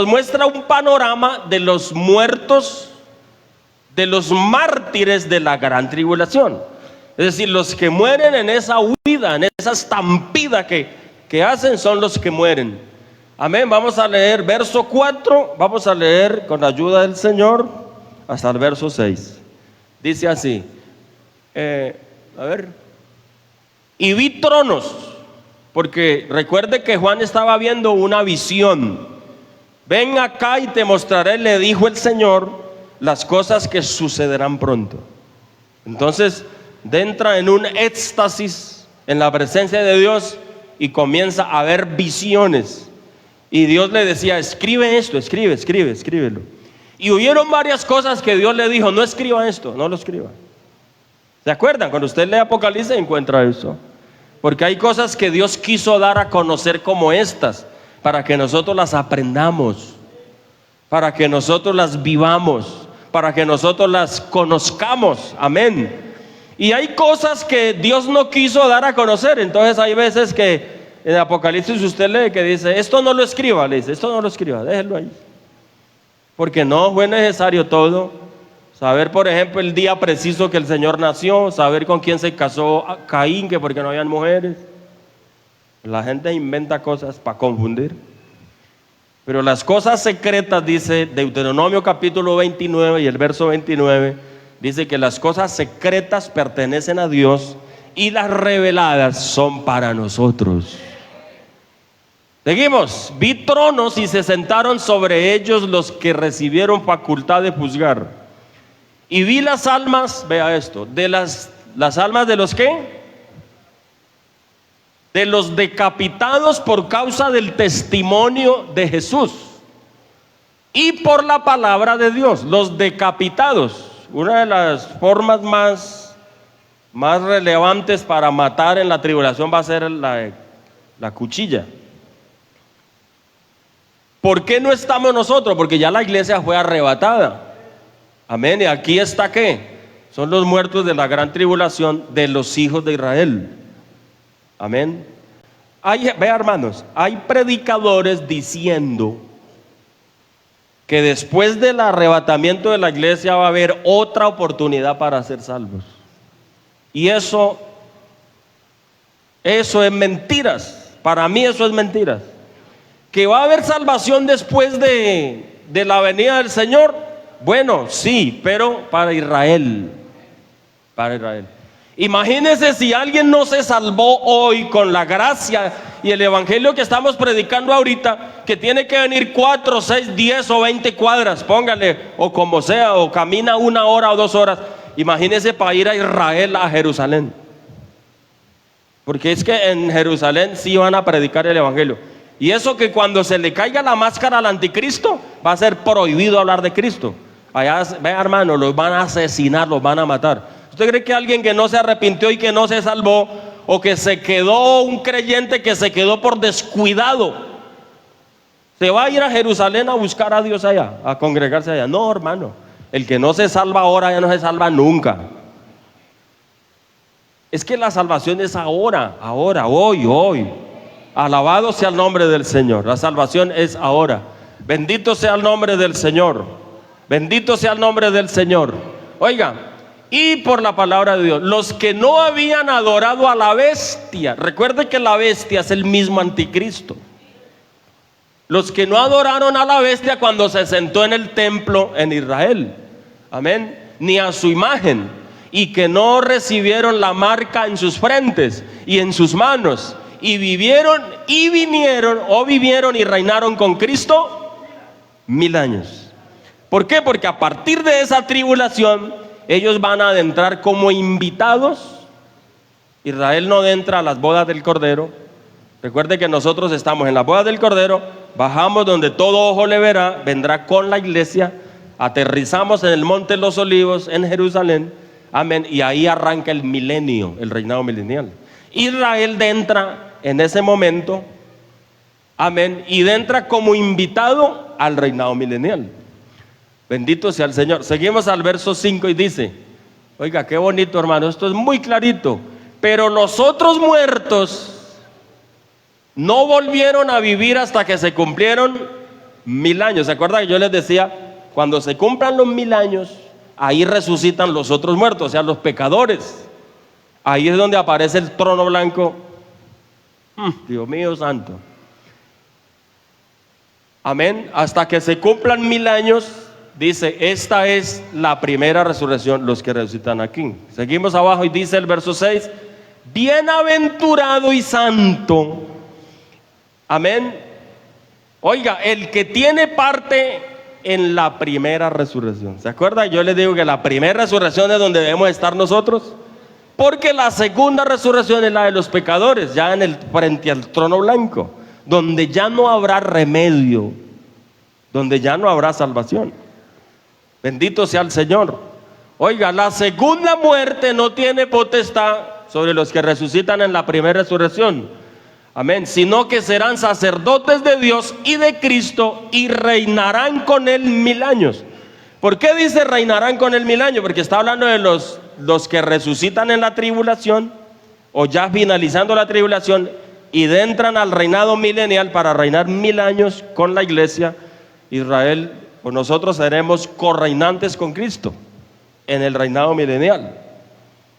muestra un panorama de los muertos, de los mártires de la gran tribulación. Es decir, los que mueren en esa huida, en esa estampida que hacen, son los que mueren. Amén. Vamos a leer verso 4, vamos a leer con la ayuda del Señor hasta el verso 6. Dice así, y vi tronos, porque recuerde que Juan estaba viendo una visión. Ven acá y te mostraré, le dijo el Señor, las cosas que sucederán pronto. Entonces entra en un éxtasis en la presencia de Dios y comienza a ver visiones. Y Dios le decía, escribe esto, escríbelo. Y hubieron varias cosas que Dios le dijo, no escriba esto, no lo escriba. ¿Se acuerdan? Cuando usted lee Apocalipsis encuentra eso. Porque hay cosas que Dios quiso dar a conocer como estas, para que nosotros las aprendamos, para que nosotros las vivamos, para que nosotros las conozcamos. Amén. Y hay cosas que Dios no quiso dar a conocer. Entonces hay veces que en Apocalipsis usted lee que dice, esto no lo escriba, le dice, esto no lo escriba, déjelo ahí. Porque no fue necesario todo. Saber, por ejemplo, el día preciso que el Señor nació, saber con quién se casó Caín, que porque no habían mujeres. La gente inventa cosas para confundir. Pero las cosas secretas, dice Deuteronomio capítulo 29 y el verso 29, dice que las cosas secretas pertenecen a Dios y las reveladas son para nosotros. Seguimos, vi tronos y se sentaron sobre ellos los que recibieron facultad de juzgar. Y vi las almas, vea esto, de las almas de los ¿qué? De los decapitados por causa del testimonio de Jesús y por la palabra de Dios. Los decapitados, una de las formas más relevantes para matar en la tribulación va a ser la cuchilla. ¿Por qué no estamos nosotros? Porque ya la iglesia fue arrebatada. Amén. Y aquí está ¿qué? Son los muertos de la gran tribulación de los hijos de Israel. Amén. Vea, hermanos, hay predicadores diciendo que después del arrebatamiento de la iglesia va a haber otra oportunidad para ser salvos. Y eso es mentiras. Para mí eso es mentiras. ¿Que va a haber salvación después de la venida del Señor? Bueno, sí, pero para Israel. Para Israel. Imagínense si alguien no se salvó hoy con la gracia y el evangelio que estamos predicando ahorita, que tiene que venir 4, 6, 10 o 20 cuadras, póngale, o como sea, o camina 1 hora o 2 horas. Imagínense para ir a Israel, a Jerusalén. Porque es que en Jerusalén sí van a predicar el evangelio. Y eso que cuando se le caiga la máscara al anticristo, va a ser prohibido hablar de Cristo. Allá, vea hermano, los van a asesinar, los van a matar. ¿Usted cree que alguien que no se arrepintió y que no se salvó, o que se quedó un creyente que se quedó por descuidado, se va a ir a Jerusalén a buscar a Dios allá, a congregarse allá? No, hermano, el que no se salva ahora ya no se salva nunca. Es que la salvación es ahora, hoy. Alabado sea el nombre del Señor. La salvación es ahora. Bendito sea el nombre del Señor. Bendito sea el nombre del Señor. Oiga, y por la palabra de Dios, los que no habían adorado a la bestia, recuerde que la bestia es el mismo anticristo. Los que no adoraron a la bestia cuando se sentó en el templo en Israel, amén, ni a su imagen, y que no recibieron la marca en sus frentes y en sus manos, y vivieron y reinaron con Cristo 1000 años. ¿Por qué? Porque a partir de esa tribulación ellos van a adentrar como invitados. Israel no entra a las bodas del Cordero. Recuerde que nosotros estamos en las bodas del Cordero, bajamos donde todo ojo le verá, vendrá con la iglesia, aterrizamos en el monte de los Olivos en Jerusalén, amén, y ahí arranca el milenio, el reinado milenial. Israel entra en ese momento, amén, y entra como invitado al reinado milenial. Bendito sea el Señor. Seguimos al verso 5 y dice, oiga, qué bonito hermano, esto es muy clarito. Pero los otros muertos no volvieron a vivir hasta que se cumplieron 1000 años. ¿Se acuerdan que yo les decía? Cuando se cumplan los 1000 años, ahí resucitan los otros muertos, o sea, los pecadores. Ahí es donde aparece el trono blanco. Dios mío santo. Amén. Hasta que se cumplan 1000 años, dice, esta es la primera resurrección, los que resucitan aquí. Seguimos abajo y dice el verso 6, bienaventurado y santo. Amén. Oiga, el que tiene parte en la primera resurrección. ¿Se acuerdan? Yo les digo que la primera resurrección es donde debemos estar nosotros, porque la segunda resurrección es la de los pecadores, ya frente al trono blanco, donde ya no habrá remedio, donde ya no habrá salvación. Bendito sea el Señor. Oiga, la segunda muerte no tiene potestad sobre los que resucitan en la primera resurrección. Amén. Sino que serán sacerdotes de Dios y de Cristo y reinarán con él 1000 años. ¿Por qué dice reinarán con él 1000 años? Porque está hablando de los que resucitan en la tribulación o ya finalizando la tribulación y entran al reinado milenial para reinar 1000 años con la iglesia. Israel, pues nosotros seremos correinantes con Cristo en el reinado milenial.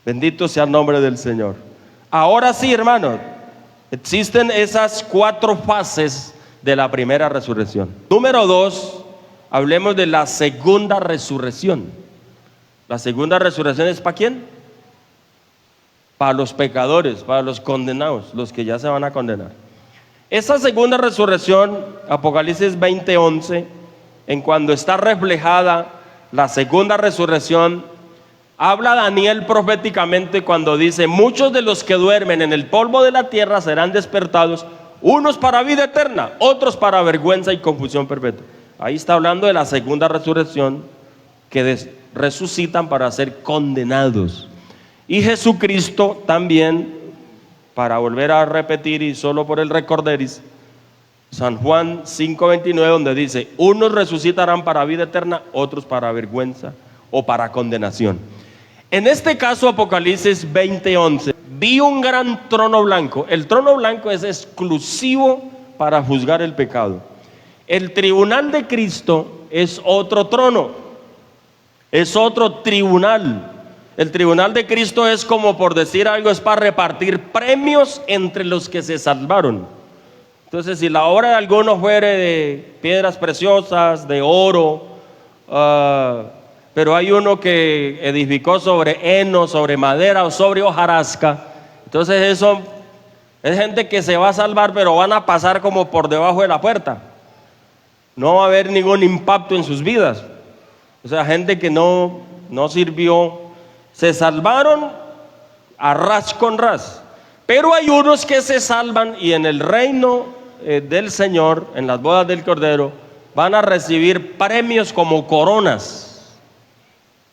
Bendito sea el nombre del Señor. Ahora sí, hermanos, existen esas 4 fases de la primera resurrección. Número 2, hablemos de la segunda resurrección. La segunda resurrección es ¿para quién? Para los pecadores, para los condenados, los que ya se van a condenar. Esa segunda resurrección, Apocalipsis 20:11, en cuando está reflejada la segunda resurrección, habla Daniel proféticamente cuando dice: muchos de los que duermen en el polvo de la tierra serán despertados, unos para vida eterna, otros para vergüenza y confusión perpetua. Ahí está hablando de la segunda resurrección, que resucitan para ser condenados. Y Jesucristo también, para volver a repetir y solo por el recorderis, San Juan 5:29, donde dice: unos resucitarán para vida eterna, otros para vergüenza o para condenación. En este caso, Apocalipsis 20:11, vi un gran trono blanco. El trono blanco es exclusivo para juzgar el pecado. El tribunal de Cristo es otro trono, es otro tribunal. El tribunal de Cristo es, como por decir algo, es para repartir premios entre los que se salvaron. Entonces, si la obra de alguno fuere de piedras preciosas, de oro, pero hay uno que edificó sobre heno, sobre madera o sobre hojarasca, entonces eso es gente que se va a salvar, pero van a pasar como por debajo de la puerta. No va a haber ningún impacto en sus vidas. O sea, gente que no sirvió, se salvaron a ras con ras. Pero hay unos que se salvan y en el reino del Señor, en las bodas del Cordero, van a recibir premios como coronas.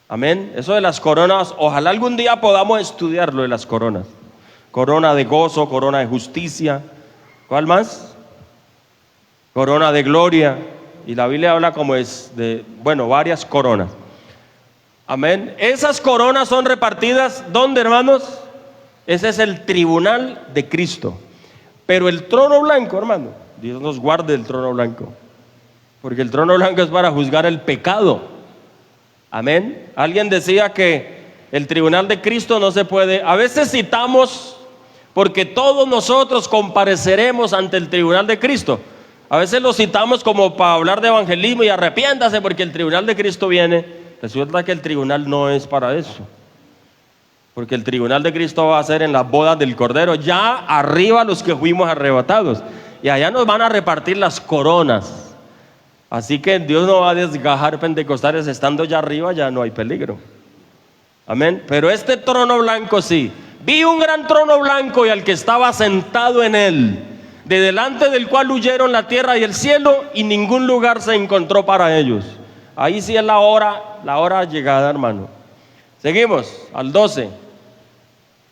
Amén. Eso de las coronas, ojalá algún día podamos estudiar lo de las coronas. Corona de gozo, corona de justicia. ¿Cuál más? Corona de gloria. Y la Biblia habla como es de, varias coronas. Amén. Esas coronas son repartidas, ¿dónde, hermanos? Ese es el tribunal de Cristo. Pero el trono blanco, hermano, Dios nos guarde el trono blanco, porque el trono blanco es para juzgar el pecado. Amén. Alguien decía que el tribunal de Cristo no se puede, a veces citamos, porque todos nosotros compareceremos ante el tribunal de Cristo. A veces lo citamos como para hablar de evangelismo y arrepiéntase porque el tribunal de Cristo viene. Resulta que el tribunal no es para eso, porque el tribunal de Cristo va a ser en las bodas del Cordero, ya arriba los que fuimos arrebatados, y allá nos van a repartir las coronas. Así que Dios no va a desgajar pentecostales, estando ya arriba ya no hay peligro. Amén. Pero este trono blanco sí, vi un gran trono blanco y al que estaba sentado en él, de delante del cual huyeron la tierra y el cielo, y ningún lugar se encontró para ellos. Ahí sí es la hora llegada, hermano. Seguimos al 12.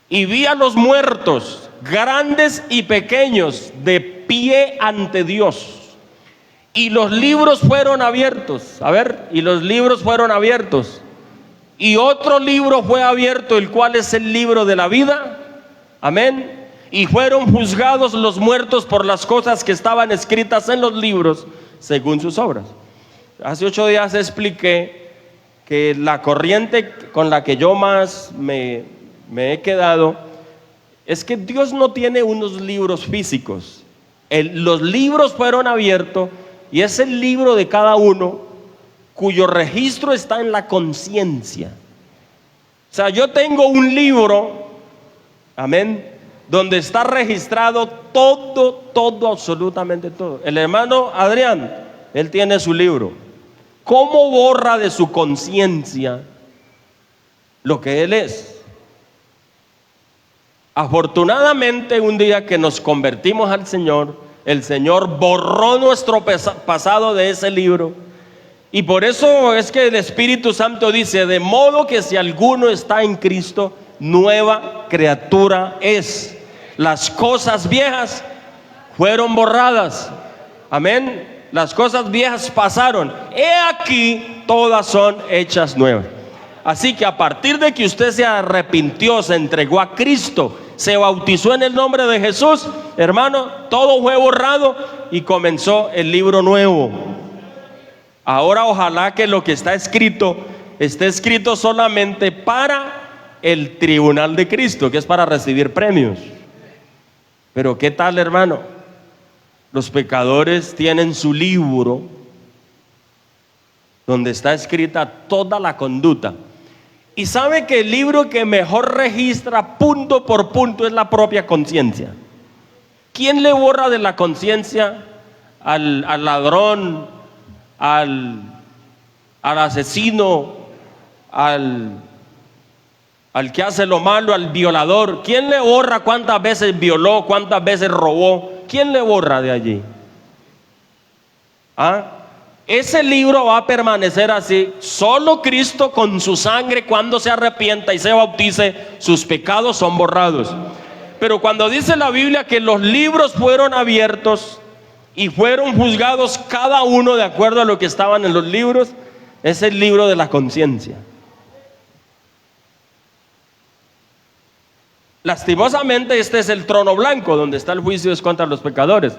Y vi a los muertos, grandes y pequeños, de pie ante Dios. Y los libros fueron abiertos. Y los libros fueron abiertos. Y otro libro fue abierto, el cual es el libro de la vida. Amén. Y fueron juzgados los muertos por las cosas que estaban escritas en los libros, según sus obras. Hace 8 días expliqué que la corriente con la que yo más me he quedado es que Dios no tiene unos libros físicos. Los libros fueron abiertos y es el libro de cada uno cuyo registro está en la conciencia. O sea, yo tengo un libro, amén, donde está registrado todo, absolutamente todo. El hermano Adrián, él tiene su libro. ¿Cómo borra de su conciencia lo que Él es? Afortunadamente, un día que nos convertimos al Señor, el Señor borró nuestro pasado de ese libro. Y por eso es que el Espíritu Santo dice: de modo que si alguno está en Cristo, nueva criatura es. Las cosas viejas fueron borradas. Amén. Las cosas viejas pasaron. He aquí, todas son hechas nuevas. Así que a partir de que usted se arrepintió, se entregó a Cristo, se bautizó en el nombre de Jesús, hermano, todo fue borrado y comenzó el libro nuevo. Ahora ojalá que lo que está escrito esté escrito solamente para el tribunal de Cristo, que es para recibir premios. Pero ¿qué tal, hermano? Los pecadores tienen su libro donde está escrita toda la conducta. Y sabe que el libro que mejor registra punto por punto es la propia conciencia. ¿Quién le borra de la conciencia al ladrón, al asesino, al que hace lo malo, al violador? ¿Quién le borra cuántas veces violó, cuántas veces robó? ¿Quién le borra de allí? Ese libro va a permanecer así. Solo Cristo, con su sangre, cuando se arrepienta y se bautice, sus pecados son borrados. Pero cuando dice la Biblia que los libros fueron abiertos y fueron juzgados cada uno de acuerdo a lo que estaban en los libros, es el libro de la conciencia. Lastimosamente, este es el trono blanco donde está el juicio es contra los pecadores,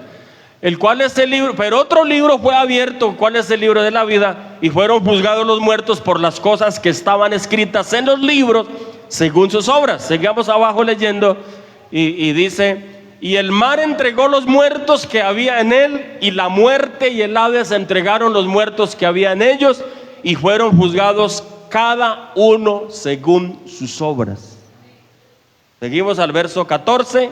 el cual es el libro. Pero otro libro fue abierto, ¿cuál es el libro de la vida? Y fueron juzgados los muertos por las cosas que estaban escritas en los libros según sus obras. Seguimos abajo leyendo y dice: y el mar entregó los muertos que había en él, y la muerte y el Hades entregaron los muertos que había en ellos, y fueron juzgados cada uno según sus obras. Seguimos al verso 14: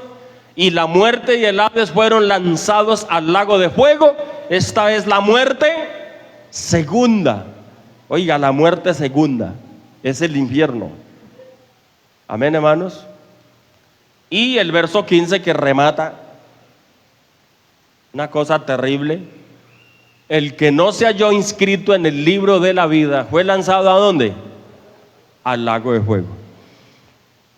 y la muerte y el Hades fueron lanzados al lago de fuego. Esta es la muerte segunda. Oiga, la muerte segunda es el infierno. Amén, hermanos. Y el verso 15 que remata una cosa terrible: el que no se halló inscrito en el libro de la vida fue lanzado ¿a dónde? Al lago de fuego.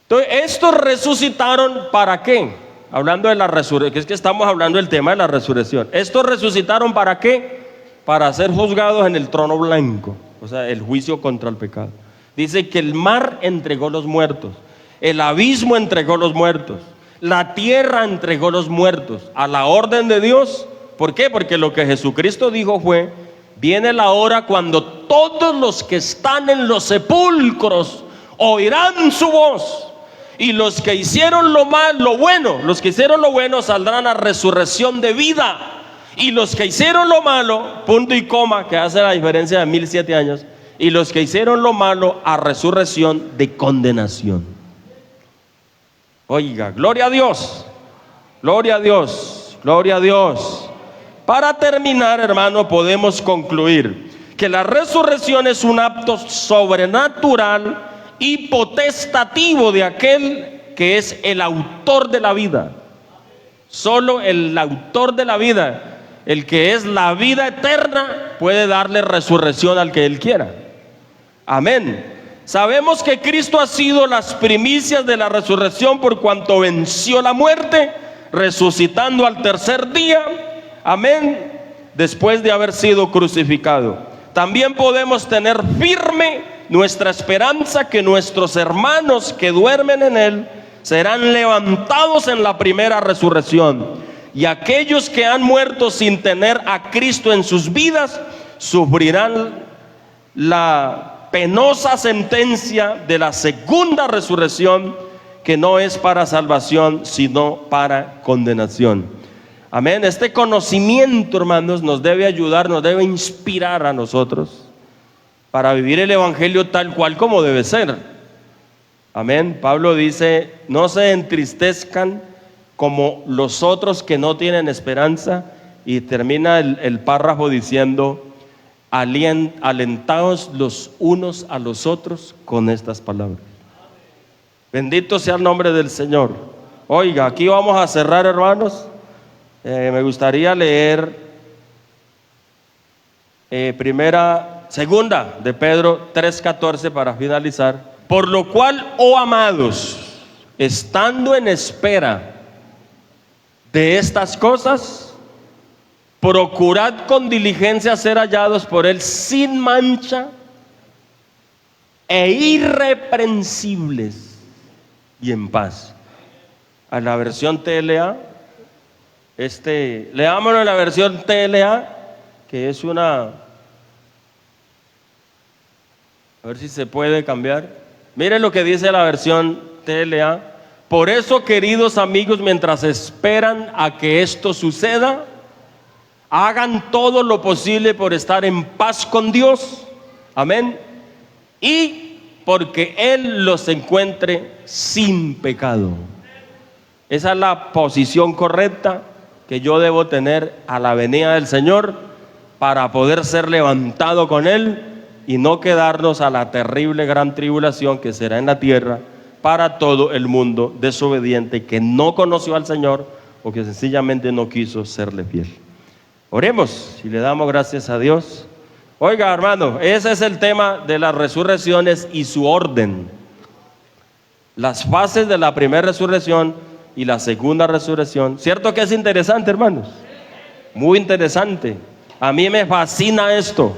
Entonces, estos resucitaron ¿para qué? Hablando de la resurrección, es que estamos hablando del tema de la resurrección. Estos resucitaron ¿para qué? Para ser juzgados en el trono blanco, o sea, el juicio contra el pecado. Dice que el mar entregó los muertos, el abismo entregó los muertos, la tierra entregó los muertos a la orden de Dios. ¿Por qué? Porque lo que Jesucristo dijo fue: viene la hora cuando todos los que están en los sepulcros oirán su voz. Y los que hicieron lo bueno, los que hicieron lo bueno saldrán a resurrección de vida. Y los que hicieron lo malo, punto y coma, que hace la diferencia de 1007 años. Y los que hicieron lo malo, a resurrección de condenación. Oiga, gloria a Dios, gloria a Dios, gloria a Dios. Para terminar, hermano, podemos concluir que la resurrección es un acto sobrenatural y potestativo de aquel que es el autor de la vida. Solo el autor de la vida, el que es la vida eterna, puede darle resurrección al que él quiera. Amén. Sabemos que Cristo ha sido las primicias de la resurrección por cuanto venció la muerte, resucitando al tercer día. Amén. Después de haber sido crucificado. También podemos tener firme nuestra esperanza que nuestros hermanos que duermen en él serán levantados en la primera resurrección, y aquellos que han muerto sin tener a Cristo en sus vidas sufrirán la penosa sentencia de la segunda resurrección, que no es para salvación sino para condenación. Amén. Este conocimiento, hermanos, nos debe ayudar, nos debe inspirar a nosotros para vivir el evangelio tal cual como debe ser. Amén. Pablo dice: no se entristezcan como los otros que no tienen esperanza. Y termina el párrafo diciendo: alentaos los unos a los otros con estas palabras. Bendito sea el nombre del Señor. Oiga, aquí vamos a cerrar, hermanos. Me gustaría leer segunda de Pedro 3:14 para finalizar. Por lo cual, oh amados, estando en espera de estas cosas, procurad con diligencia ser hallados por Él sin mancha e irreprensibles y en paz. A la versión TLA, leámoslo en la versión TLA, que es a ver si se puede cambiar. Miren lo que dice la versión TLA. Por eso, queridos amigos, mientras esperan a que esto suceda, hagan todo lo posible por estar en paz con Dios. Amén. Y porque Él los encuentre sin pecado. Esa es la posición correcta que yo debo tener a la venida del Señor para poder ser levantado con Él y no quedarnos a la terrible gran tribulación que será en la tierra para todo el mundo desobediente que no conoció al Señor o que sencillamente no quiso serle fiel. Oremos y le damos gracias a Dios. Oiga, hermano, ese es el tema de las resurrecciones y su orden. Las fases de la primera resurrección y la segunda resurrección. ¿Cierto que es interesante, hermanos? Muy interesante. A mí me fascina esto.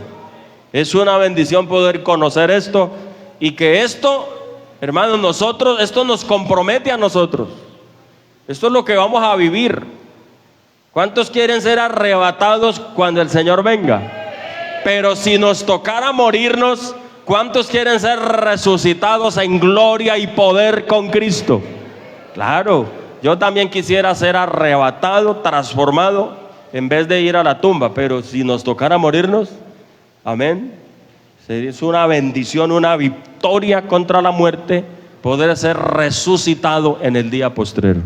Es una bendición poder conocer esto y que esto, hermanos, esto nos compromete a nosotros. Esto es lo que vamos a vivir. ¿Cuántos quieren ser arrebatados cuando el Señor venga? Pero si nos tocara morirnos, ¿cuántos quieren ser resucitados en gloria y poder con Cristo? Claro, yo también quisiera ser arrebatado, transformado, en vez de ir a la tumba. Pero si nos tocara morirnos, amén, es una bendición, una victoria contra la muerte, poder ser resucitado en el día postrero.